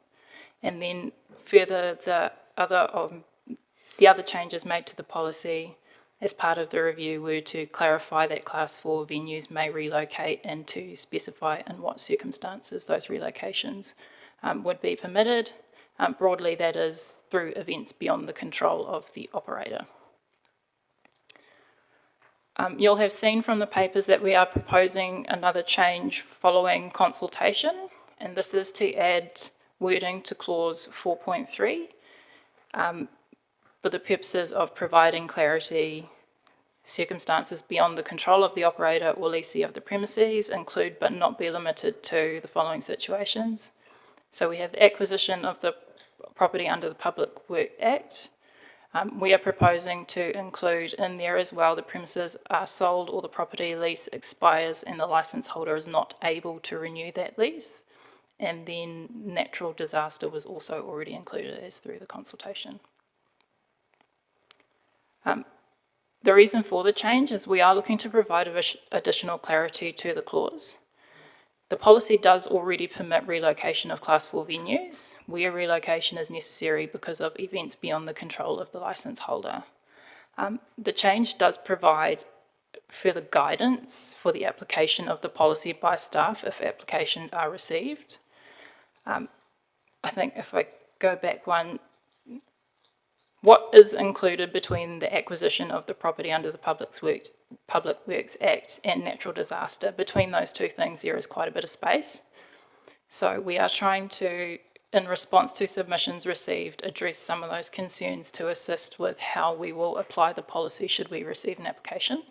And then further, the other changes made to the policy as part of the review were to clarify that Class 4 venues may relocate and to specify in what circumstances those relocations would be permitted. Broadly, that is through events beyond the control of the operator. You'll have seen from the papers that we are proposing another change following consultation, and this is to add wording to clause 4.3 for the purposes of providing clarity. Circumstances beyond the control of the operator or lessee of the premises include but not be limited to the following situations. So we have the acquisition of the property under the Public Works Act. We are proposing to include in there as well the premises are sold or the property lease expires and the licence holder is not able to renew that lease. And then natural disaster was also already included as through the consultation. The reason for the change is we are looking to provide additional clarity to the clause. The policy does already permit relocation of Class 4 venues, where relocation is necessary because of events beyond the control of the licence holder. The change does provide further guidance for the application of the policy by staff if applications are received. I think if I go back one, what is included between the acquisition of the property under the Public Works Act and natural disaster? Between those two things, there is quite a bit of space. So we are trying to, in response to submissions received, address some of those concerns to assist with how we will apply the policy should we receive an application.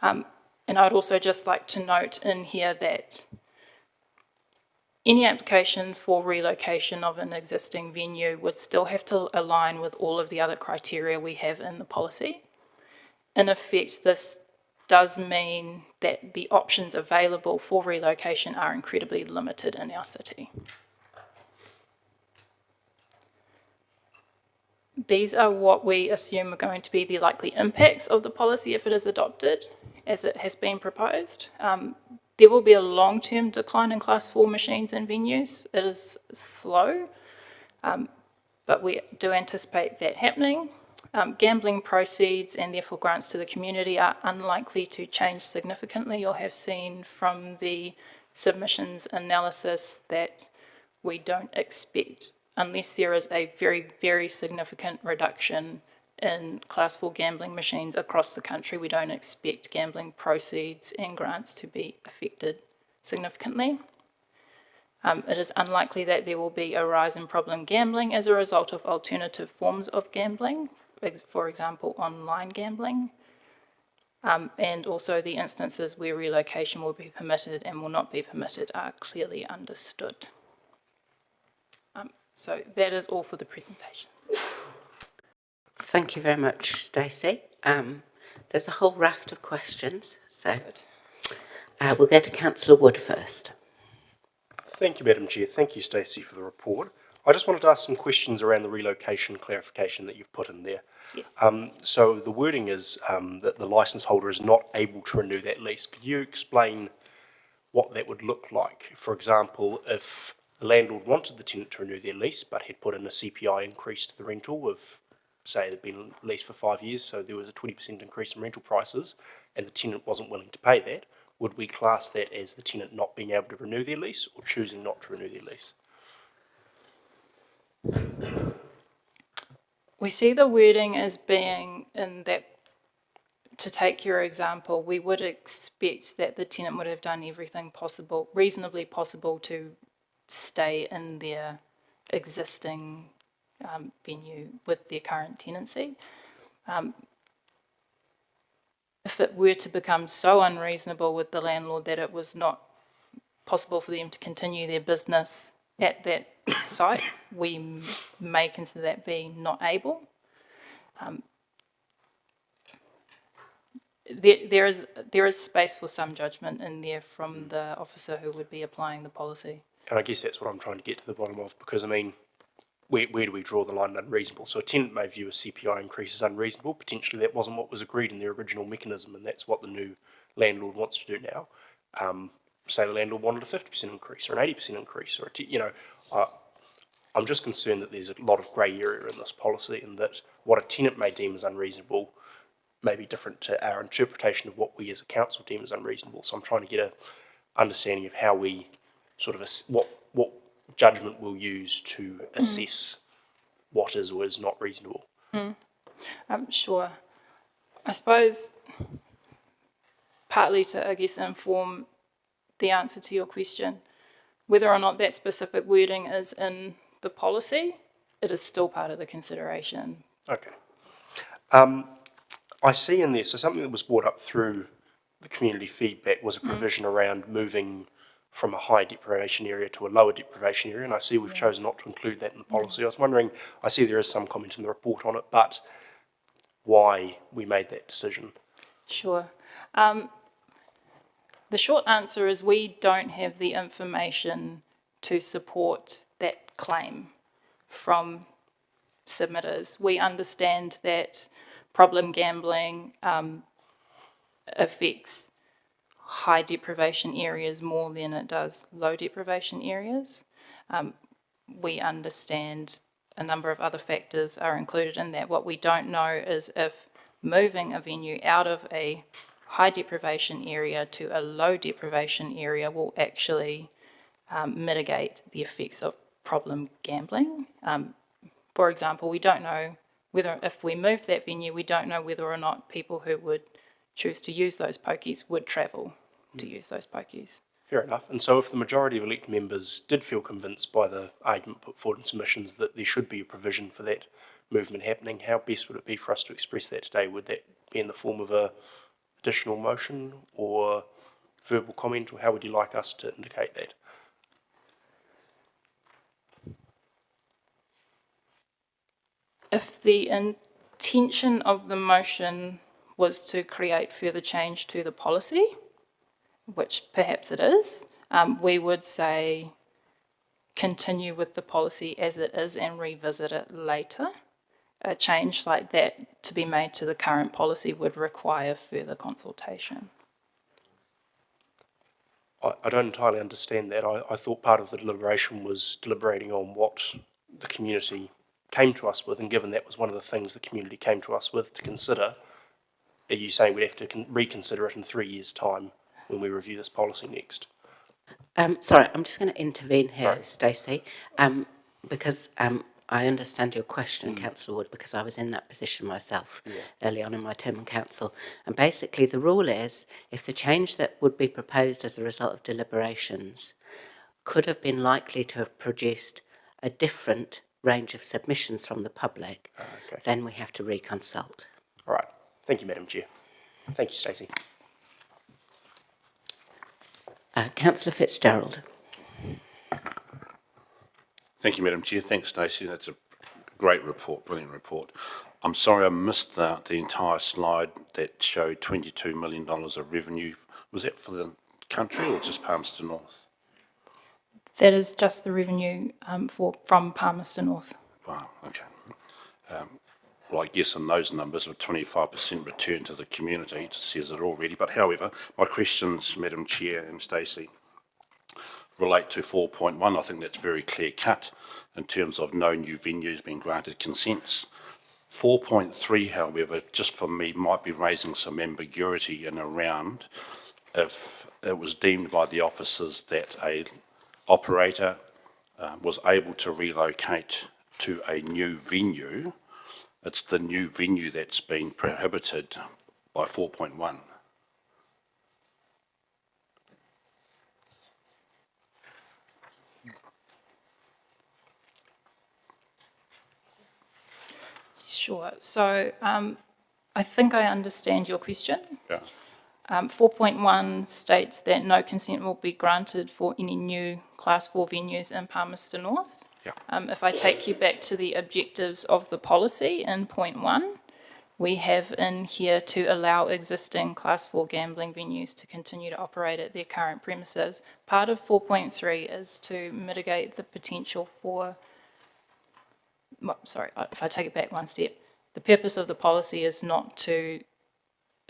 And I'd also just like to note in here that any application for relocation of an existing venue would still have to align with all of the other criteria we have in the policy. In effect, this does mean that the options available for relocation are incredibly limited in our city. These are what we assume are going to be the likely impacts of the policy if it is adopted, as it has been proposed. There will be a long-term decline in Class 4 machines and venues. It is slow, but we do anticipate that happening. Gambling proceeds and therefore grants to the community are unlikely to change significantly. You'll have seen from the submissions analysis that we don't expect, unless there is a very, very significant reduction in Class 4 gambling machines across the country, we don't expect gambling proceeds and grants to be affected significantly. It is unlikely that there will be a rise in problem gambling as a result of alternative forms of gambling, for example, online gambling. and also the instances where relocation will be permitted and will not be permitted are clearly understood. So that is all for the presentation. Thank you very much, Stacey. There's a whole raft of questions, so we'll go to Councillor Wood first. Thank you, Madam Chair. Thank you, Stacey, for the report. I just wanted to ask some questions around the relocation clarification that you've put in there. Yes. So the wording is that the licence holder is not able to renew that lease. Could you explain what that would look like? For example, if the landlord wanted the tenant to renew their lease but had put in a CPI increase to the rental of, say, they'd been leased for 5 years, so there was a 20% increase in rental prices, and the tenant wasn't willing to pay that, would we class that as the tenant not being able to renew their lease or choosing not to renew their lease? We see the wording as being in that, to take your example, we would expect that the tenant would have done everything possible, reasonably possible, to stay in their existing venue with their current tenancy. If it were to become so unreasonable with the landlord that it was not possible for them to continue their business at that site, we may consider that being not able. There is space for some judgment in there from the officer who would be applying the policy. And I guess that's what I'm trying to get to the bottom of, because, I mean, where do we draw the line unreasonable? So a tenant may view a CPI increase as unreasonable. Potentially that wasn't what was agreed in the original mechanism, and that's what the new landlord wants to do now. Say the landlord wanted a 50% increase or an 80% increase, or I'm just concerned that there's a lot of grey area in this policy, and that what a tenant may deem as unreasonable may be different to our interpretation of what we as a council deem as unreasonable. So I'm trying to get an understanding of how we sort of, what judgment we'll use to assess what is or is not reasonable. Sure. I suppose partly to, I guess, inform the answer to your question, whether or not that specific wording is in the policy, it is still part of the consideration. Okay. I see in there, so something that was brought up through the community feedback was a provision around moving from a high deprivation area to a lower deprivation area, and I see we've chosen not to include that in the policy. I was wondering, I see there is some comment in the report on it, but why we made that decision? Sure. The short answer is we don't have the information to support that claim from submitters. We understand that problem gambling affects high deprivation areas more than it does low deprivation areas. We understand a number of other factors are included in that. What we don't know is if moving a venue out of a high deprivation area to a low deprivation area will actually mitigate the effects of problem gambling. For example, we don't know whether, if we move that venue, we don't know whether or not people who would choose to use those pokies would travel to use those pokies. Fair enough. And so if the majority of elected members did feel convinced by the argument put forward in submissions that there should be a provision for that movement happening, how best would it be for us to express that today? Would that be in the form of a additional motion or verbal comment, or how would you like us to indicate that? If the intention of the motion was to create further change to the policy, which perhaps it is, we would say continue with the policy as it is and revisit it later. A change like that to be made to the current policy would require further consultation. I don't entirely understand that. I thought part of the deliberation was deliberating on what the community came to us with, and given that was one of the things the community came to us with to consider, are you saying we'd have to reconsider it in 3 years' time when we review this policy next? Sorry, I'm just going to intervene here, Stacey, because I understand your question, Councillor Wood, because I was in that position myself early on in my term on council. And basically the rule is, if the change that would be proposed as a result of deliberations could have been likely to have produced a different range of submissions from the public, then we have to reconsult. All right. Thank you, Madam Chair. Thank you, Stacey. Councillor Fitzgerald. Thank you, Madam Chair. Thanks, Stacey. That's a great report, brilliant report. I'm sorry I missed the entire slide that showed $22 million of revenue. Was that for the country or just Palmerston North? That is just the revenue from Palmerston North. Wow, okay. Well, I guess in those numbers, with 25% return to the community, it says it already. But however, my questions, Madam Chair and Stacey, relate to 4.1. I think that's very clear cut in terms of no new venues being granted consents. 4.3, however, just for me, might be raising some ambiguity in around if it was deemed by the officers that a operator was able to relocate to a new venue. It's the new venue that's been prohibited by 4.1. Sure. So I think I understand your question. Yeah. 4.1 states that no consent will be granted for any new Class 4 venues in Palmerston North. Yeah. If I take you back to the objectives of the policy in point 1, we have in here to allow existing Class 4 gambling venues to continue to operate at their current premises. Part of 4.3 is to mitigate the potential for, well, sorry, if I take it back one step, the purpose of the policy is not to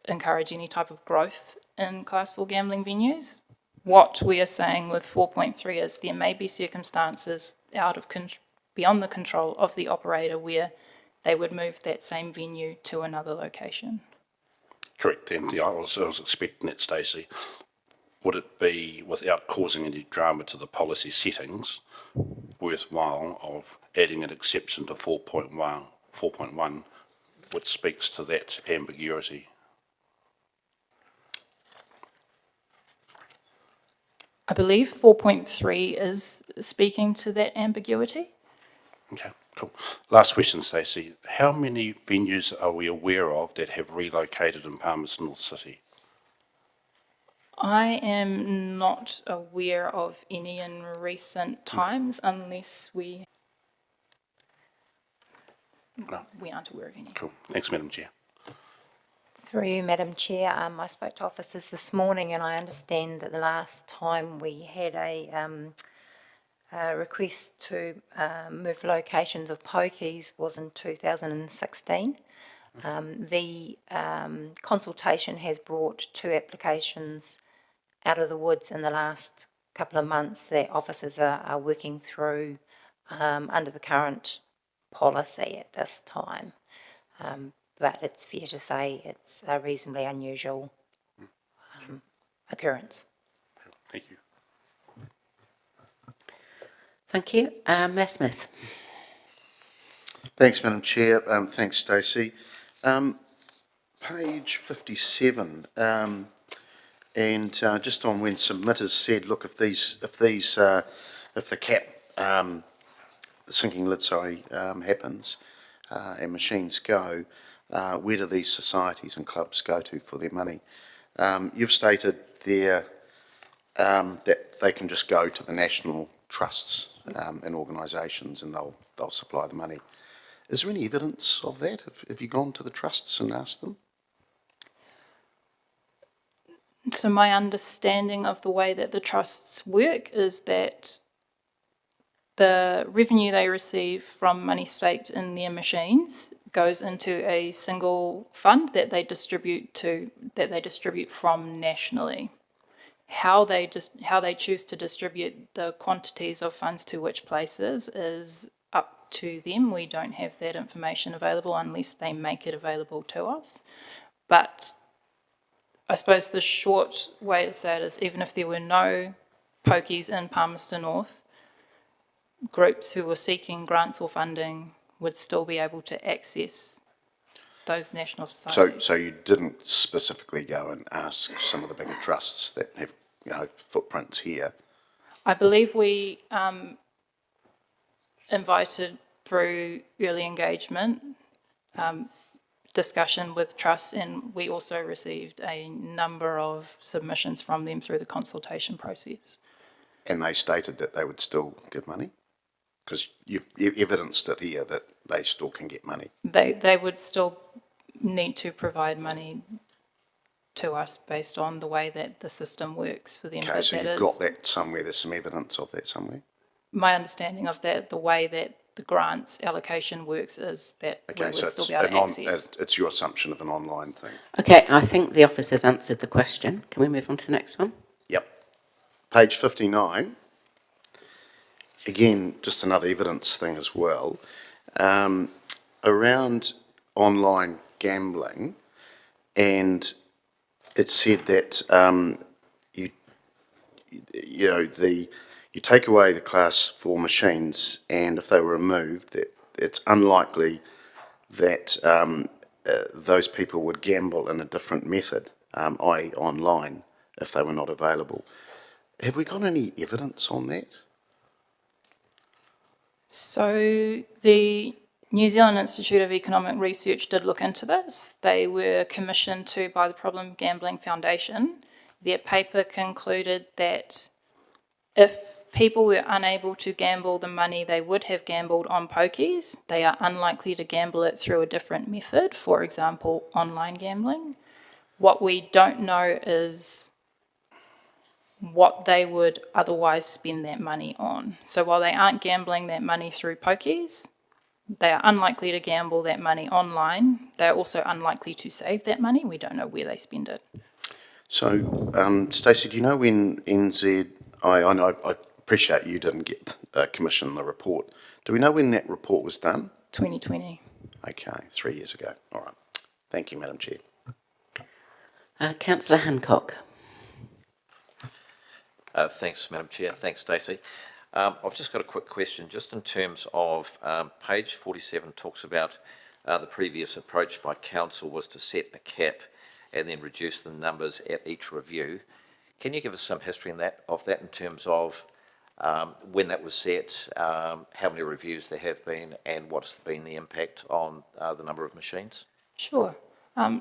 encourage any type of growth in Class 4 gambling venues. What we are saying with 4.3 is there may be circumstances beyond the control of the operator where they would move that same venue to another location. Correct, and I was expecting that, Stacey. Would it be, without causing any drama to the policy settings, worthwhile of adding an exception to 4.1, which speaks to that ambiguity? I believe 4.3 is speaking to that ambiguity. Okay, cool. Last question, Stacey. How many venues are we aware of that have relocated in Palmerston North City? I am not aware of any in recent times unless we aren't aware of any. Cool. Thanks, Madam Chair. Through you, Madam Chair, I spoke to officers this morning and I understand that the last time we had a request to move locations of pokies was in 2016. The consultation has brought 2 applications out of the woods in the last couple of months that officers are working through under the current policy at this time. But it's fair to say it's a reasonably unusual occurrence. Thank you. Thank you. Mayor Smith. Thanks, Madam Chair. Thanks, Stacey. Page 57, and just on when submitters said, look, if the cap, the sinking lid, happens, and machines go, where do these societies and clubs go to for their money? You've stated there that they can just go to the national trusts and organisations and they'll supply the money. Is there any evidence of that? Have you gone to the trusts and asked them? So my understanding of the way that the trusts work is that the revenue they receive from money staked in their machines goes into a single fund that they distribute from nationally. How they choose to distribute the quantities of funds to which places is up to them. We don't have that information available unless they make it available to us. But I suppose the short way to say it is even if there were no pokies in Palmerston North, groups who were seeking grants or funding would still be able to access those national societies. So you didn't specifically go and ask some of the bigger trusts that have, footprints here? I believe we invited through early engagement discussion with trusts, and we also received a number of submissions from them through the consultation process. And they stated that they would still give money? Because you've evidenced it here that they still can get money. They would still need to provide money to us based on the way that the system works for them. Okay, but so that you've is got that somewhere, there's some evidence of that somewhere? my understanding of that, the way that the grants allocation works is that we Okay, would so still be able to access. it's your assumption of an online thing? Okay, I think the officer's answered the question. Can we move on to the next one? Yep. Page 59, again, just another evidence thing as well. Around online gambling, and it said that you take away the class 4 machines, and if they were removed, that it's unlikely that those people would gamble in a different method, i.e. online, if they were not available. Have we got any evidence on that? So the New Zealand Institute of Economic Research did look into this. They were commissioned to by the Problem Gambling Foundation. Their paper concluded that if people were unable to gamble the money they would have gambled on pokies, they are unlikely to gamble it through a different method, for example, online gambling. What we don't know is what they would otherwise spend that money on. So while they aren't gambling that money through pokies, they are unlikely to gamble that money online. They're also unlikely to save that money. We don't know where they spend it. So, Stacey, do you know when I know, I appreciate you didn't get commissioned the report. Do we know when that report was done? 2020. Okay, 3 years ago. All right. Thank you, Madam Chair. Councillor Hancock. Thanks, Madam Chair. Thanks, Stacey. I've just got a quick question, just in terms of page 47 talks about the previous approach by council was to set a cap and then reduce the numbers at each review. Can you give us some history of that in terms of when that was set, how many reviews there have been, and what's been the impact on the number of machines? Sure.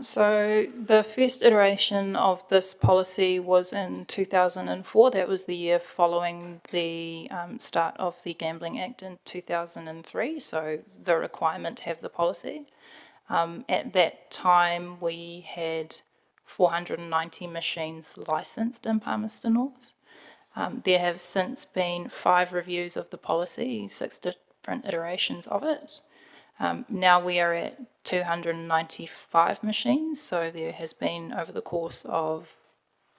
So the first iteration of this policy was in 2004. That was the year following the start of the Gambling Act in 2003, so the requirement to have the policy. At that time, we had 490 machines licensed in Palmerston North. There have since been 5 reviews of the policy, 6 different iterations of it. Now we are at 295 machines, so there has been, over the course of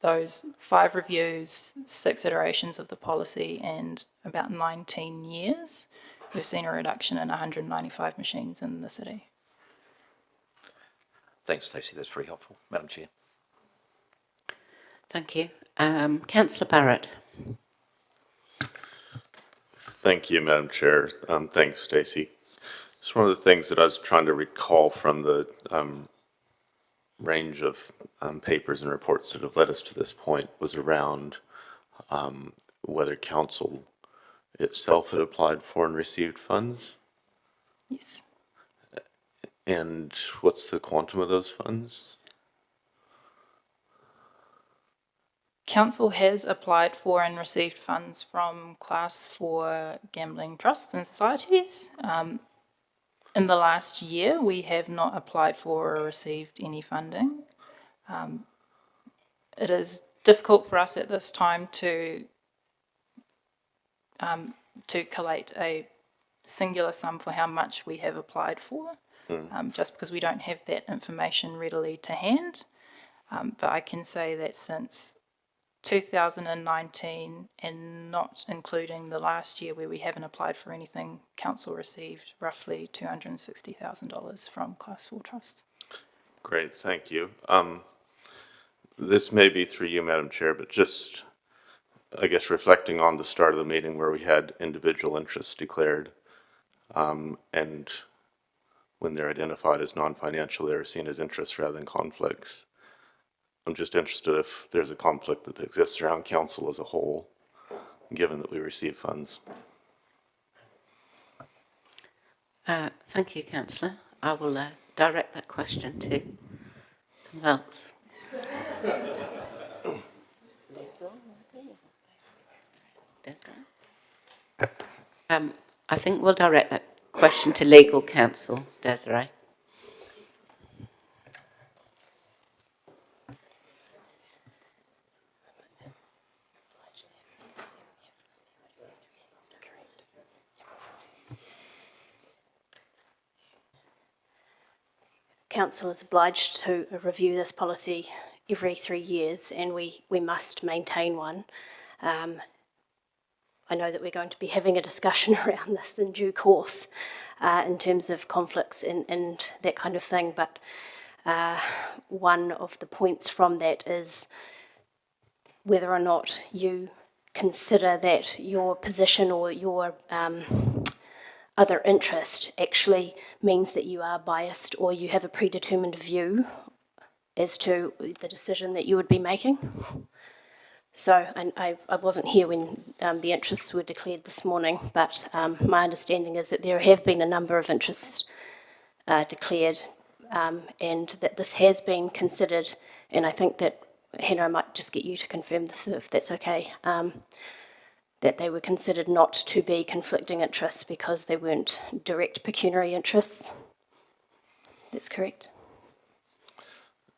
those 5 reviews, 6 iterations of the policy, and about 19 years, we've seen a reduction in 195 machines in the city. Thanks, Stacey. That's very helpful. Madam Chair. Thank you. Councillor Barrett. Thank you, Madam Chair. Thanks, Stacey. Just one of the things that I was trying to recall from the range of papers and reports that have led us to this point was around whether council itself had applied for and received funds. Yes. And what's the quantum of those funds? Council has applied for and received funds from Class 4 gambling trusts and societies. In the last year, we have not applied for or received any funding. It is difficult for us at this time to collate a singular sum for how much we have applied for, just because we don't have that information readily to hand. But I can say that since 2019, and not including the last year where we haven't applied for anything, council received roughly $260,000 from Class 4 Trust. Great, thank you. This may be through you, Madam Chair, but just, I guess, reflecting on the start of the meeting where we had individual interests declared, and when they're identified as non-financial, they're seen as interests rather than conflicts. I'm just interested if there's a conflict that exists around council as a whole, given that we receive funds. Thank you, Councillor. I will direct that question to someone else? I think we'll direct that question to legal counsel, Desiree. Council is obliged to review this policy every 3 years, and we must maintain one. I know that we're going to be having a discussion around this in due course in terms of conflicts and that kind of thing, but one of the points from that is whether or not you consider that your position or your other interest actually means that you are biased or you have a predetermined view as to the decision that you would be making. So I wasn't here when the interests were declared this morning, but my understanding is that there have been a number of interests declared and that this has been considered, and I think that, Hannah, I might just get you to confirm this if that's okay, that they were considered not to be conflicting interests because they weren't direct pecuniary interests. That's correct?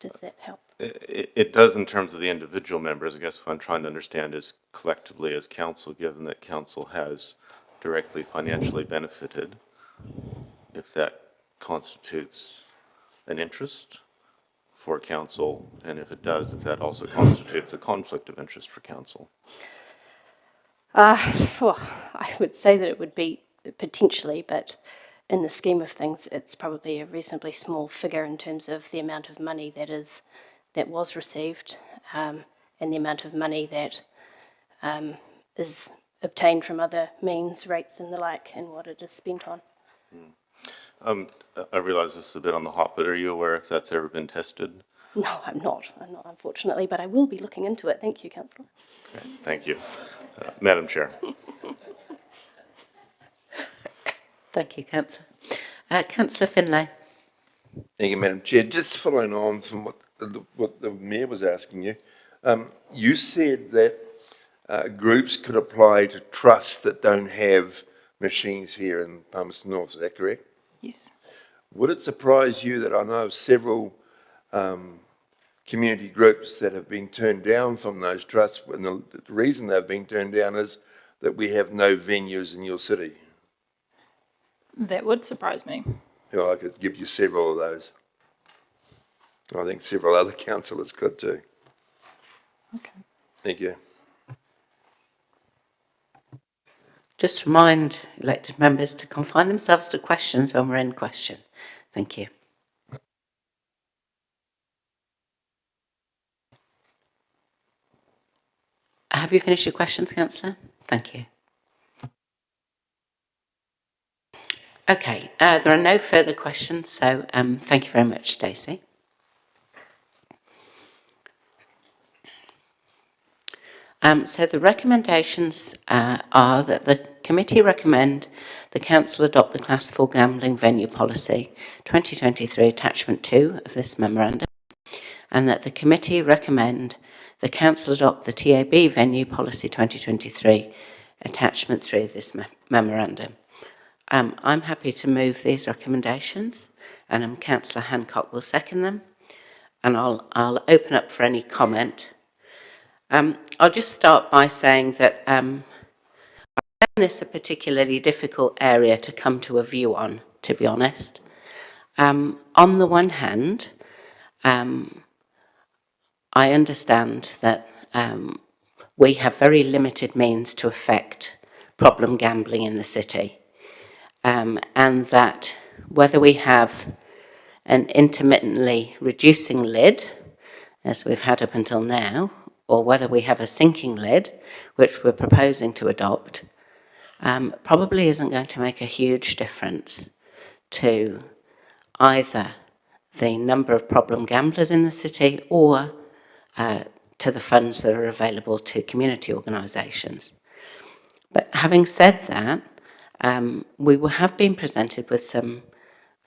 Does that help? It does in terms of the individual members. I guess what I'm trying to understand is collectively as council, given that council has directly financially benefited, if that constitutes an interest for council, and if it does, if that also constitutes a conflict of interest for council. I would say that it would be potentially, but in the scheme of things, it's probably a reasonably small figure in terms of the amount of money that was received and the amount of money that is obtained from other means, rates and the like, and what it is spent on. I realize this is a bit on the hop, but are you aware if that's ever been tested? No, I'm not, unfortunately, but I will be looking into it. Thank you, Councillor. Okay, thank you. Madam Chair. Thank you, Councillor. Councillor Finlay. Thank you, Madam Chair. Just following on from what the Mayor was asking you, you said that groups could apply to trusts that don't have machines here in Palmerston North, is that correct? Yes. Would it surprise you that I know of several community groups that have been turned down from those trusts, and the reason they've been turned down is that we have no venues in your city? That would surprise me. Well, I could give you several of those. I think several other councillors could too. Okay. Thank you. Just remind elected members to confine themselves to questions when we're in question. Thank you. Have you finished your questions, Councillor? Thank you. Okay, there are no further questions, so thank you very much, Stacey. So the recommendations are that the committee recommend the council adopt the Class 4 gambling venue policy 2023 attachment 2 of this memorandum, and that the committee recommend the council adopt the TAB venue policy 2023 attachment 3 of this memorandum. I'm happy to move these recommendations, and Councillor Hancock will second them, and I'll open up for any comment. I'll just start by saying that I found this a particularly difficult area to come to a view on, to be honest. On the one hand, I understand that we have very limited means to affect problem gambling in the city. And that whether we have an intermittently reducing lid, as we've had up until now, or whether we have a sinking lid, which we're proposing to adopt, probably isn't going to make a huge difference to either the number of problem gamblers in the city or to the funds that are available to community organisations. But having said that, we have been presented with some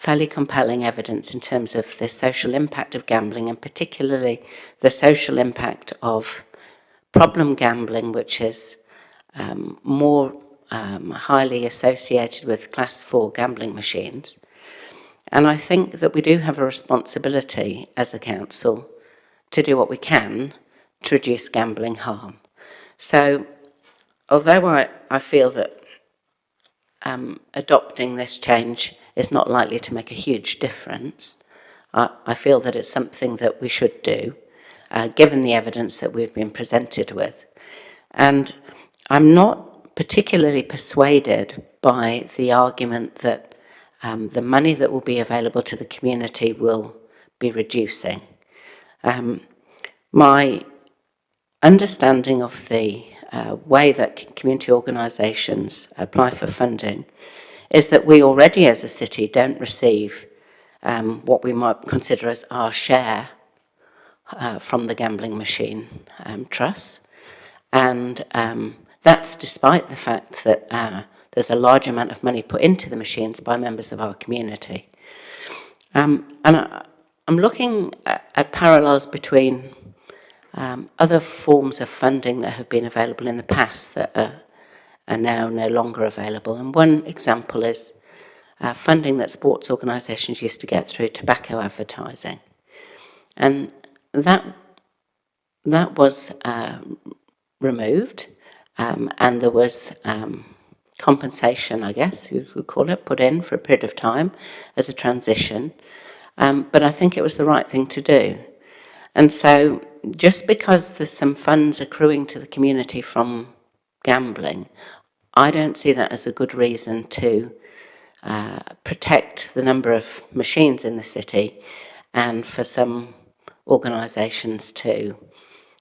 fairly compelling evidence in terms of the social impact of gambling, and particularly the social impact of problem gambling, which is more highly associated with Class 4 gambling machines. And I think that we do have a responsibility as a council to do what we can to reduce gambling harm. So, although I feel that adopting this change is not likely to make a huge difference, I feel that it's something that we should do, given the evidence that we've been presented with. And I'm not particularly persuaded by the argument that the money that will be available to the community will be reducing. My understanding of the way that community organisations apply for funding is that we already as a city don't receive what we might consider as our share from the gambling machine trusts. And that's despite the fact that there's a large amount of money put into the machines by members of our community. And I'm looking at parallels between other forms of funding that have been available in the past that are now no longer available. And one example is funding that sports organisations used to get through tobacco advertising. And that was removed, and there was compensation, I guess you could call it, put in for a period of time as a transition. But I think it was the right thing to do. And so just because there's some funds accruing to the community from gambling, I don't see that as a good reason to protect the number of machines in the city, and for some organisations to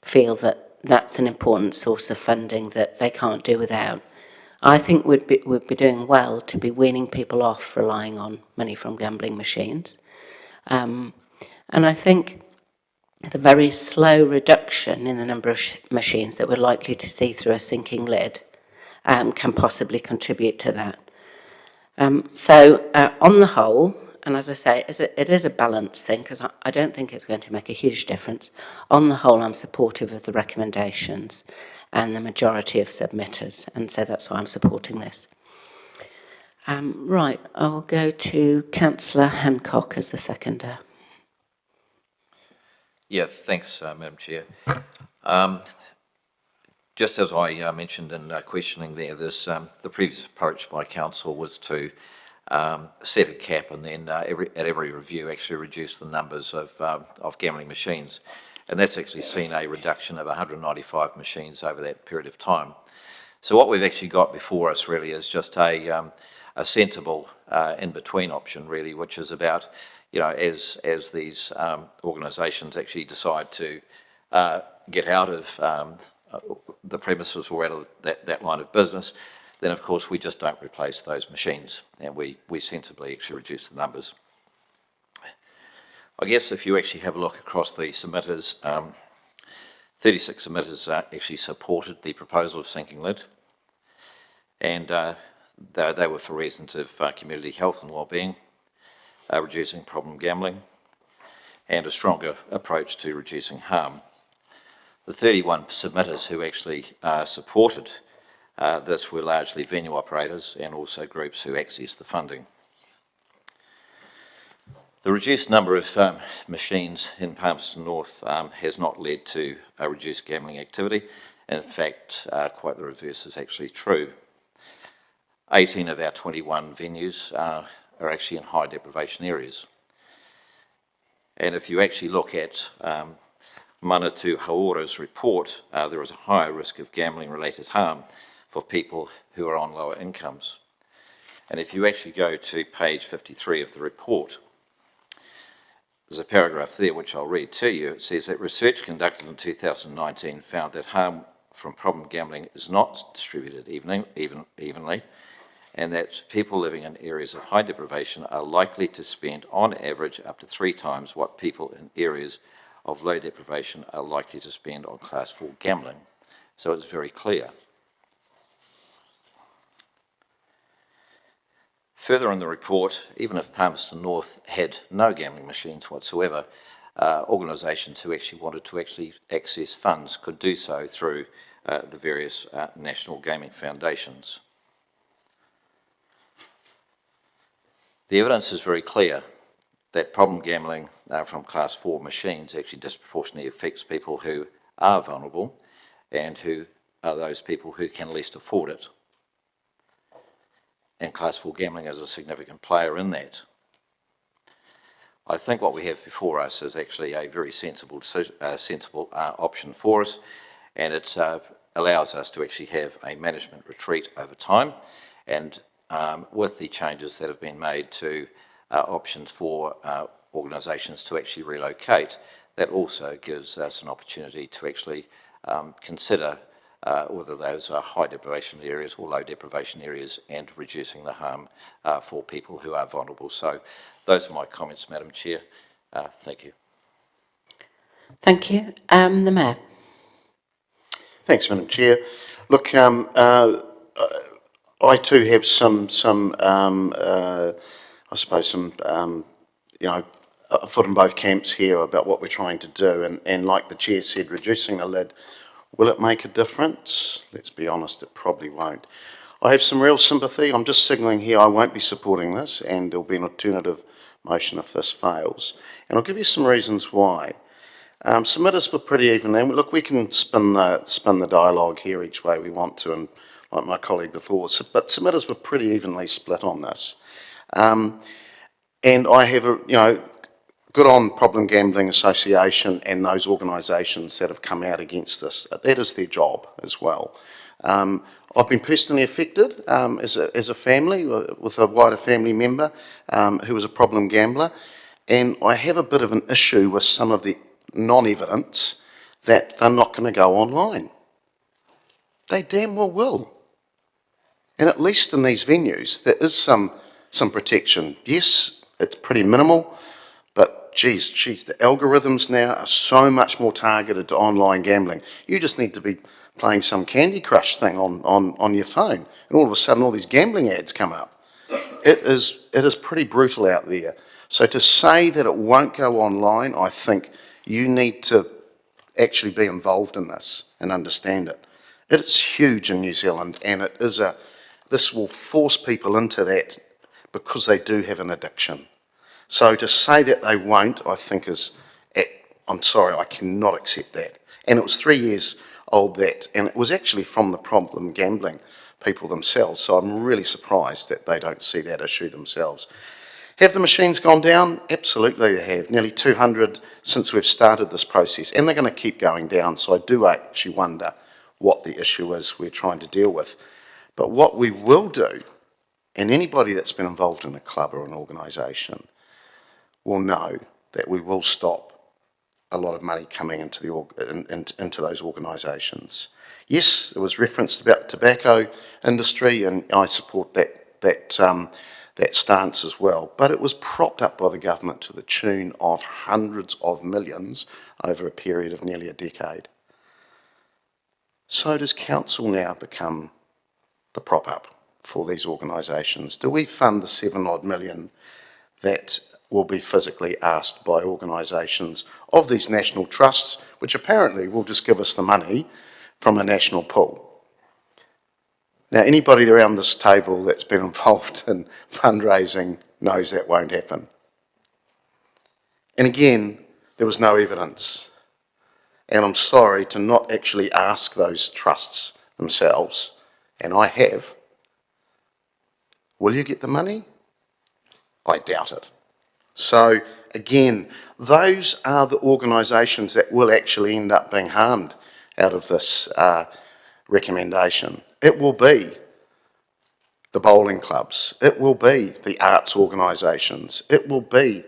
feel that that's an important source of funding that they can't do without. I think we'd be doing well to be weaning people off relying on money from gambling machines. And I think the very slow reduction in the number of machines that we're likely to see through a sinking lid can possibly contribute to that. So on the whole, and as I say, it is a balance thing, because I don't think it's going to make a huge difference. On the whole, I'm supportive of the recommendations and the majority of submitters, and so that's why I'm supporting this. Right, I'll go to Councillor Hancock as the seconder. Yeah, thanks, Madam Chair. Just as I mentioned in questioning there, the previous approach by council was to set a cap and then at every review actually reduce the numbers of gambling machines. And that's actually seen a reduction of 195 machines over that period of time. So what we've actually got before us really is just a sensible in-between option really, which is about, as these organisations actually decide to get out of the premises or out of that line of business, then of course we just don't replace those machines, and we sensibly actually reduce the numbers. I guess if you actually have a look across the submitters, 36 submitters actually supported the proposal of sinking lid, and they were for reasons of community health and wellbeing, reducing problem gambling, and a stronger approach to reducing harm. The 31 submitters who actually supported this were largely venue operators and also groups who access the funding. The reduced number of machines in Palmerston North has not led to a reduced gambling activity. In fact, quite the reverse is actually true. 18 of our 21 venues are actually in high deprivation areas. And if you actually look at Manatu Haora's report, there is a higher risk of gambling-related harm for people who are on lower incomes. And if you actually go to page 53 of the report, there's a paragraph there which I'll read to you. It says that research conducted in 2019 found that harm from problem gambling is not distributed evenly, and that people living in areas of high deprivation are likely to spend on average up to 3 times what people in areas of low deprivation are likely to spend on Class 4 gambling. So it's very clear. Further in the report, even if Palmerston North had no gambling machines whatsoever, organisations who actually wanted to actually access funds could do so through the various national gaming foundations. The evidence is very clear that problem gambling from Class 4 machines actually disproportionately affects people who are vulnerable and who are those people who can least afford it. And Class 4 gambling is a significant player in that. I think what we have before us is actually a very sensible option for us, and it allows us to actually have a management retreat over time, and with the changes that have been made to options for organisations to actually relocate, that also gives us an opportunity to actually consider whether those are high deprivation areas or low deprivation areas and reducing the harm for people who are vulnerable. So those are my comments, Madam Chair. Thank you. Thank you. The Mayor. Thanks, Madam Chair. Look, I too have some I suppose some, a foot in both camps here about what we're trying to do. And like the Chair said, reducing the lid, will it make a difference? Let's be honest, it probably won't. I have some real sympathy. I'm just signalling here I won't be supporting this, and there'll be an alternative motion if this fails. And I'll give you some reasons why. Submitters were pretty even. And look, we can spin the dialogue here each way we want to, and like my colleague before, but submitters were pretty evenly split on this. And I have good on Problem Gambling Association and those organisations that have come out against this. That is their job as well. I've been personally affected as a family, with a wider family member who was a problem gambler, and I have a bit of an issue with some of the non-evidence that they're not going to go online. They damn well will. And at least in these venues, there is some protection. Yes, it's pretty minimal, but geez, the algorithms now are so much more targeted to online gambling. You just need to be playing some Candy Crush thing on your phone, and all of a sudden all these gambling ads come up. It is pretty brutal out there. So to say that it won't go online, I think you need to actually be involved in this and understand it. It's huge in New Zealand, and this will force people into that because they do have an addiction. So to say that they won't, I think I'm sorry, I cannot accept that. And it was 3 years old and it was actually from the problem gambling people themselves, so I'm really surprised that they don't see that issue themselves. Have the machines gone down? Absolutely they have. Nearly 200 since we've started this process, and they're going to keep going down, so I do actually wonder what the issue is we're trying to deal with. But what we will do, and anybody that's been involved in a club or an organisation will know that we will stop a lot of money coming into those organisations. Yes, there was reference about the tobacco industry, and I support that stance as well. But it was propped up by the government to the tune of hundreds of millions over a period of nearly a decade. So does council now become the prop up for these organisations? Do we fund the 7 odd million that will be physically asked by organisations of these national trusts, which apparently will just give us the money from a national pool? Now, anybody around this table that's been involved in fundraising knows that won't happen. And again, there was no evidence. And I'm sorry to not actually ask those trusts themselves, and I have, will you get the money? I doubt it. So again, those are the organisations that will actually end up being harmed out of this recommendation. It will be the bowling clubs, it will be the arts organisations, it will be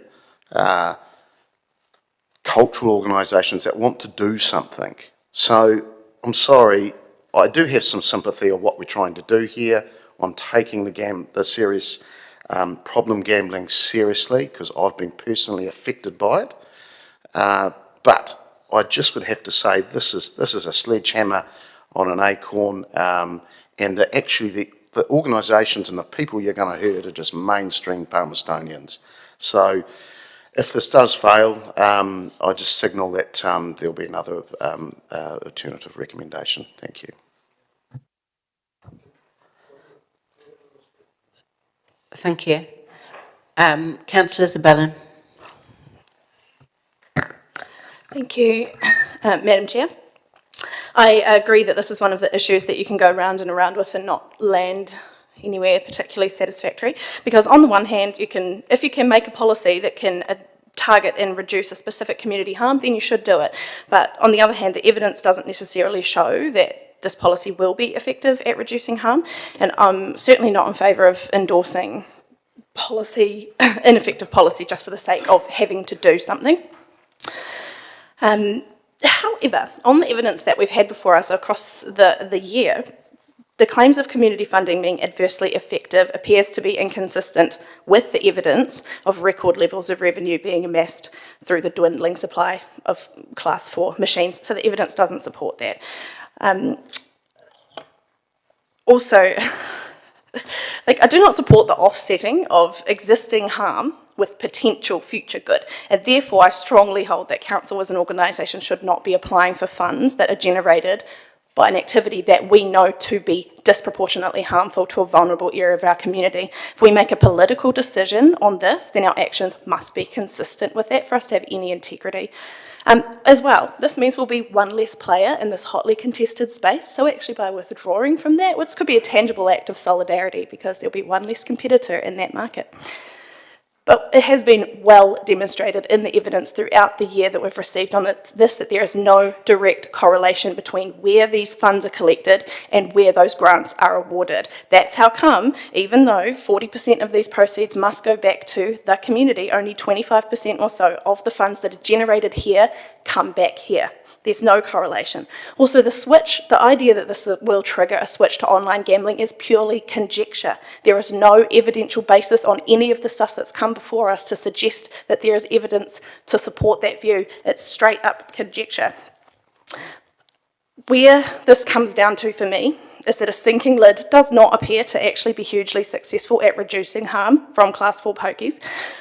cultural organisations that want to do something. So I'm sorry, I do have some sympathy of what we're trying to do here on taking the serious problem gambling seriously, because I've been personally affected by it. But I just would have to say this is a sledgehammer on an acorn, and that actually the organisations and the people you're going to hurt are just mainstream Palmerstonians. So if this does fail, I just signal that there'll be another alternative recommendation. Thank you. Thank you. Councillor Zabellin. Thank you, Madam Chair. I agree that this is one of the issues that you can go round and around with and not land anywhere particularly satisfactory. Because on the one hand, if you can make a policy that can target and reduce a specific community harm, then you should do it. But on the other hand, the evidence doesn't necessarily show that this policy will be effective at reducing harm, and I'm certainly not in favour of endorsing ineffective policy just for the sake of having to do something. However, on the evidence that we've had before us across the year, the claims of community funding being adversely effective appears to be inconsistent with the evidence of record levels of revenue being amassed through the dwindling supply of Class 4 machines. So the evidence doesn't support that. Also, I do not support the offsetting of existing harm with potential future good, and therefore I strongly hold that council as an organisation should not be applying for funds that are generated by an activity that we know to be disproportionately harmful to a vulnerable area of our community. If we make a political decision on this, then our actions must be consistent with that for us to have any integrity. As well, this means we'll be one less player in this hotly contested space, so actually by withdrawing from that, which could be a tangible act of solidarity because there'll be one less competitor in that market. But it has been well demonstrated in the evidence throughout the year that we've received on this that there is no direct correlation between where these funds are collected and where those grants are awarded. That's how come, even though 40% of these proceeds must go back to the community, only 25% or so of the funds that are generated here come back here. There's no correlation. Also, the idea that this will trigger a switch to online gambling is purely conjecture. There is no evidential basis on any of the stuff that's come before us to suggest that there is evidence to support that view. It's straight up conjecture. Where this comes down to for me is that a sinking lid does not appear to actually be hugely successful at reducing harm from Class 4 pokies,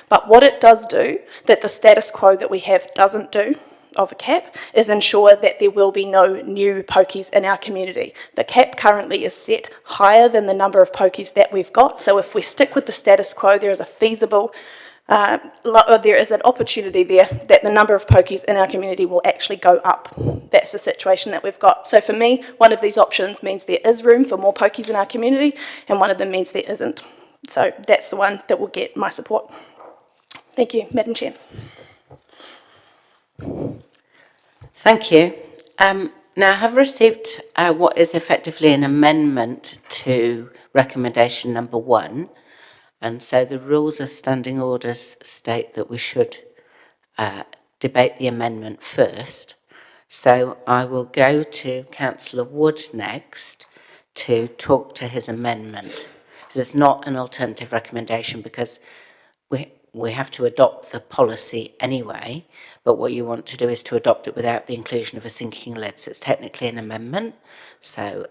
but what it does do, that the status quo that we have doesn't do, of a cap, is ensure that there will be no new pokies in our community. The cap currently is set higher than the number of pokies that we've got, so if we stick with the status quo, there is there is an opportunity there that the number of pokies in our community will actually go up. That's the situation that we've got. So for me, one of these options means there is room for more pokies in our community, and one of them means there isn't. So that's the one that will get my support. Thank you, Madam Chair. Thank you. Now I have received what is effectively an amendment to recommendation number 1, and so the rules of standing orders state that we should debate the amendment first. So I will go to Councillor Wood next to talk to his amendment. This is not an alternative recommendation because we have to adopt the policy anyway, but what you want to do is to adopt it without the inclusion of a sinking lid. So it's technically an amendment. So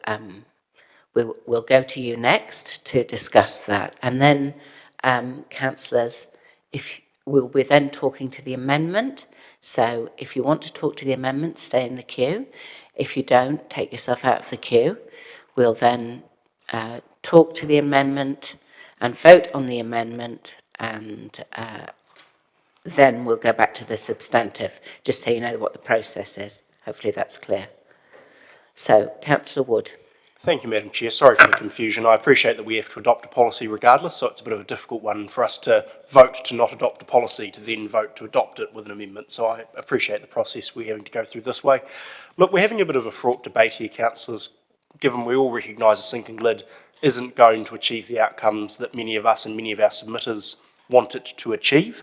we'll go to you next to discuss that. And then, councillors, we'll be then talking to the amendment. So if you want to talk to the amendment, stay in the queue. If you don't, take yourself out of the queue. We'll then talk to the amendment and vote on the amendment, and then we'll go back to the substantive, just so you know what the process is. Hopefully that's clear. So, Councillor Wood. Thank you, Madam Chair. Sorry for the confusion. I appreciate that we have to adopt a policy regardless, so it's a bit of a difficult one for us to vote to not adopt a policy, to then vote to adopt it with an amendment. So I appreciate the process we're having to go through this way. Look, we're having a bit of a fraught debate here, councillors, given we all recognise a sinking lid isn't going to achieve the outcomes that many of us and many of our submitters want it to achieve.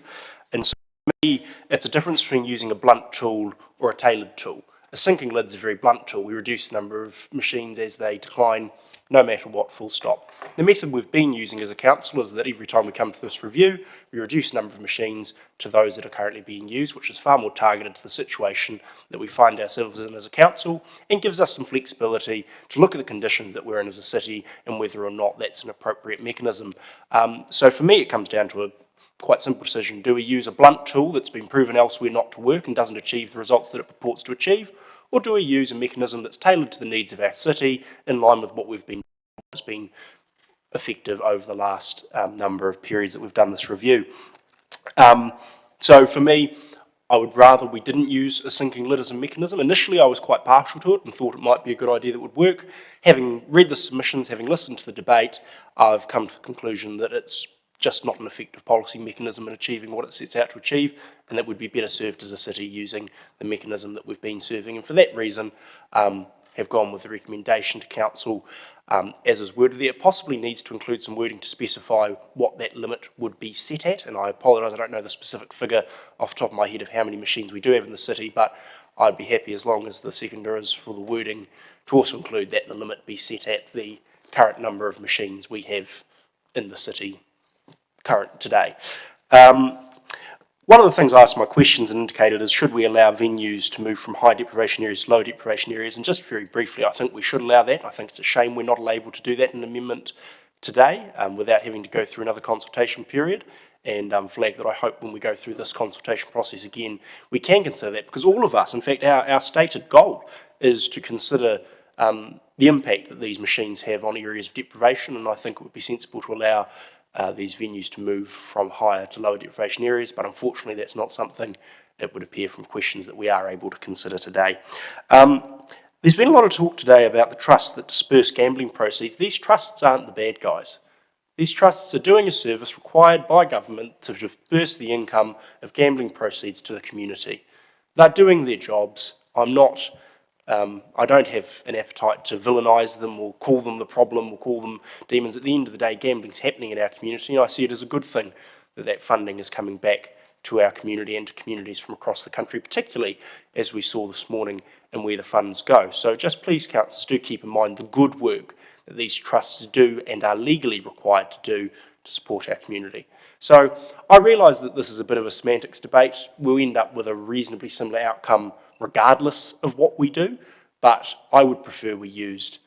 And so for me, it's a difference between using a blunt tool or a tailored tool. A sinking lid is a very blunt tool. We reduce the number of machines as they decline, no matter what, full stop. The method we've been using as a council is that every time we come to this review, we reduce the number of machines, to those that are currently being used, which is far more targeted to the situation that we find ourselves in as a council, and gives us some flexibility to look at the conditions that we're in as a city and whether or not that's an appropriate mechanism. So for me, it comes down to a quite simple decision. Do we use a blunt tool that's been proven elsewhere not to work and doesn't achieve the results that it purports to achieve, or do we use a mechanism that's tailored to the needs of our city in line with what has been effective over the last number of periods that we've done this review? So for me, I would rather we didn't use a sinking lid as a mechanism. Initially, I was quite partial to it and thought it might be a good idea that would work. Having read the submissions, having listened to the debate, I've come to the conclusion that it's just not an effective policy mechanism in achieving what it sets out to achieve, and that we'd be better served as a city using the mechanism that we've been serving. And for that reason, have gone with the recommendation to council as is worded there. It possibly needs to include some wording to specify what that limit would be set at, and I apologise, I don't know the specific figure off the top of my head of how many machines we do have in the city, but I'd be happy as long as the seconder is for the wording to also include that the limit be set at the current number of machines we have in the city today. One of the things I asked my questions and indicated is, should we allow venues to move from high deprivation areas to low deprivation areas? And just very briefly, I think we should allow that. I think it's a shame we're not able to do that in an amendment today without having to go through another consultation period, and flag that I hope when we go through this consultation process again, we can consider that, because all of us, in fact, our stated goal is to consider the impact that these machines have on areas of deprivation, and I think it would be sensible to allow these venues to move from higher to lower deprivation areas, but unfortunately that's not something it would appear from questions that we are able to consider today. There's been a lot of talk today about the trusts that disperse gambling proceeds. These trusts aren't the bad guys. These trusts are doing a service required by government to disperse the income of gambling proceeds to the community. They're doing their jobs. I don't have an appetite to villainise them or call them the problem or call them demons. At the end of the day, gambling's happening in our community, and I see it as a good thing that that funding is coming back to our community and to communities from across the country, particularly as we saw this morning and where the funds go. So just please, councillors, do keep in mind the good work that these trusts do and are legally required to do to support our community. So I realise that this is a bit of a semantics debate. We'll end up with a reasonably similar outcome regardless of what we do, but I would prefer we used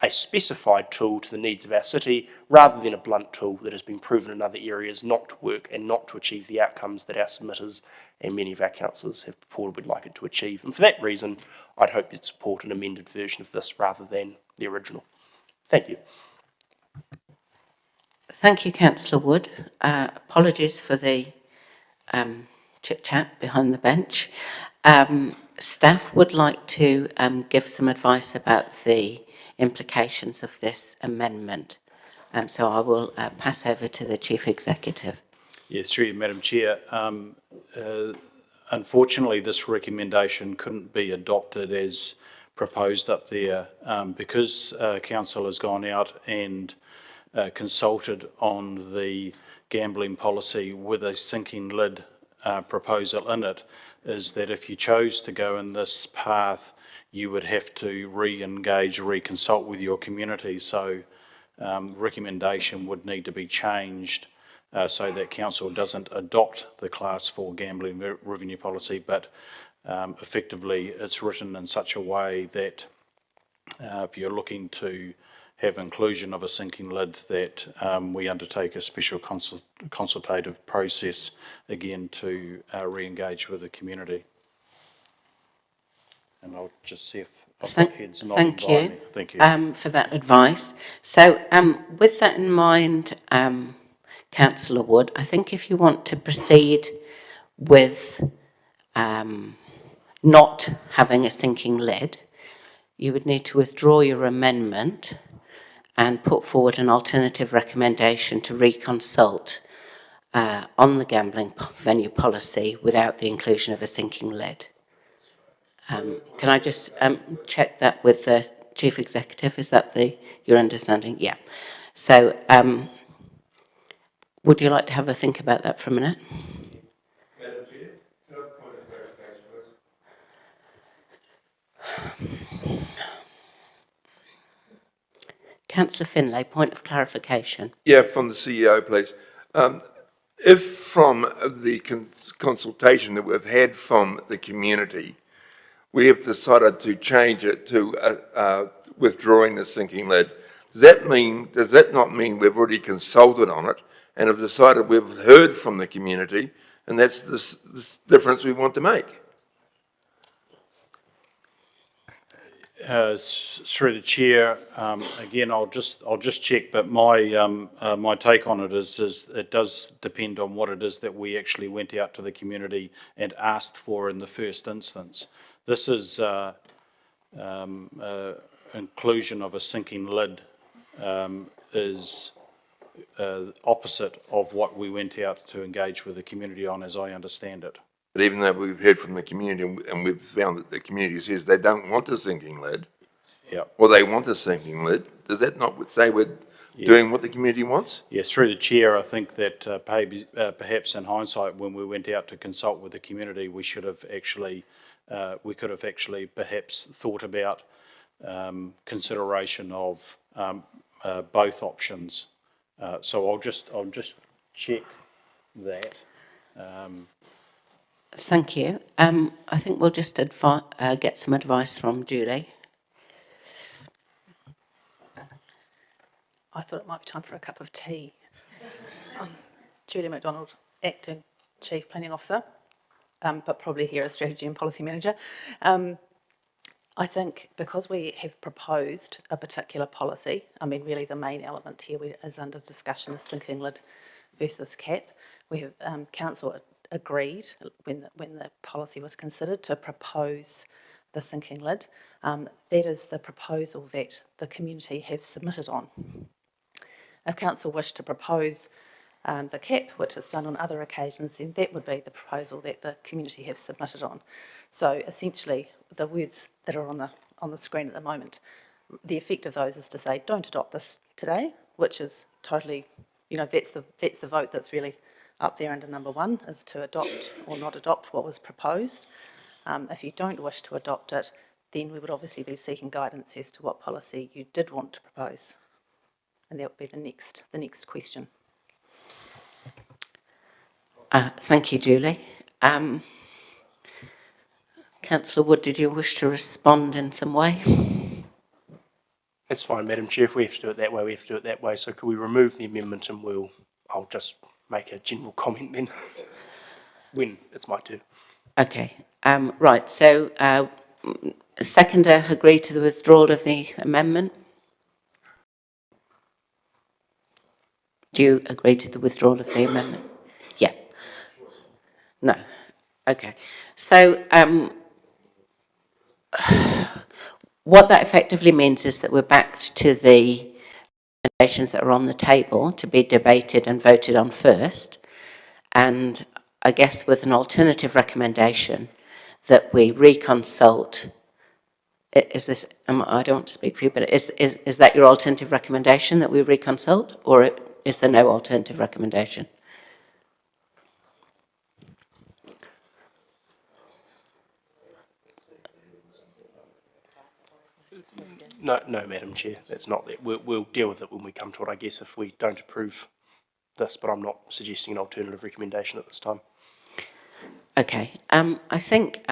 a specified tool to the needs of our city rather than a blunt tool that has been proven in other areas not to work and not to achieve the outcomes that our submitters and many of our councillors have purported we'd like it to achieve. And for that reason, I'd hope you'd support an amended version of this rather than the original. Thank you. Thank you, Councillor Wood. Apologies for the chit-chat behind the bench. Staff would like to give some advice about the implications of this amendment. So I will pass over to the Chief Executive. Yes, through you, Madam Chair. Unfortunately, this recommendation couldn't be adopted as proposed up there because Council has gone out and consulted on the gambling policy with a sinking lid proposal in it, is that if you chose to go in this path, you would have to re-engage, reconsult with your community. So recommendation would need to be changed so that council doesn't adopt the Class 4 gambling revenue policy, but effectively it's written in such a way that if you're looking to have inclusion of a sinking lid, that we undertake a special consultative process again to re-engage with the community. And I'll just see if I've got heads nodding behind me. Thank you for that advice. So with that in mind, Councillor Wood, I think if you want to proceed with not having a sinking lid, you would need to withdraw your amendment and put forward an alternative recommendation to reconsult on the gambling venue policy without the inclusion of a sinking lid. Can I just check that with the Chief Executive? Is that your understanding? Yeah. So would you like to have a think about that for a minute? Madam Chair, can I have a point of clarification, please? Councillor Finlay, point of clarification. Yeah, from the CEO, please. if from the consultation that we've had from the community, we have decided to change it to withdrawing the sinking lid, does that not mean we've already consulted on it and have decided we've heard from the community, and that's the difference we want to make? Through the chair, again, I'll just check, but my take on it is it does depend on what it is that we actually went out to the community and asked for in the first instance. This is inclusion of a sinking lid is opposite of what we went out to engage with the community on, as I understand it. But even though we've heard from the community and we've found that the community says they don't want a sinking lid, or they want a sinking lid, does that not say we're doing what the community wants? Yes, through the chair, I think that perhaps in hindsight, when we went out to consult with the community, we should have actually, we could have actually perhaps thought about consideration of both options. So I'll just check that. Thank you. I think we'll just get some advice from Julie. I thought it might be time for a cup of tea. Julie McDonald, Acting Chief Planning Officer, but probably here as Strategy and Policy Manager. I think because we have proposed a particular policy, I mean really the main element here is under discussion is sinking lid versus cap. We have Council agreed when the policy was considered to propose the sinking lid. That is the proposal that the community have submitted on. If Council wished to propose the cap, which is done on other occasions, then that would be the proposal that the community have submitted on. So essentially, the words that are on the screen at the moment, the effect of those is to say, don't adopt this today, which is totally, that's the vote that's really up there under number one, is to adopt or not adopt what was proposed. If you don't wish to adopt it, then we would obviously be seeking guidance as to what policy you did want to propose. And that would be the next question. Thank you, Julie. Councillor Wood, did you wish to respond in some way? That's fine, Madam Chair. If we have to do it that way, we have to do it that way. So could we remove the amendment and I'll just make a general comment then when it's my turn. Okay. Right. So seconder agree to the withdrawal of the amendment? Do you agree to the withdrawal of the amendment? Yeah. No. Okay. So what that effectively means is that we're back to the recommendations that are on the table to be debated and voted on first, and I guess with an alternative recommendation that we reconsult. Is this? I don't want to speak for you, but is that your alternative recommendation, that we reconsult, or is there no alternative recommendation? No, Madam Chair, that's not that. We'll deal with it when we come to it, I guess, if we don't approve this, but I'm not suggesting an alternative recommendation at this time. Okay. I think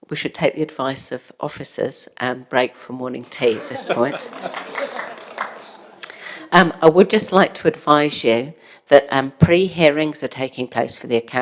we should take the advice of officers and break for morning tea at this point. I would just like to advise you that pre-hearings are taking place for the account.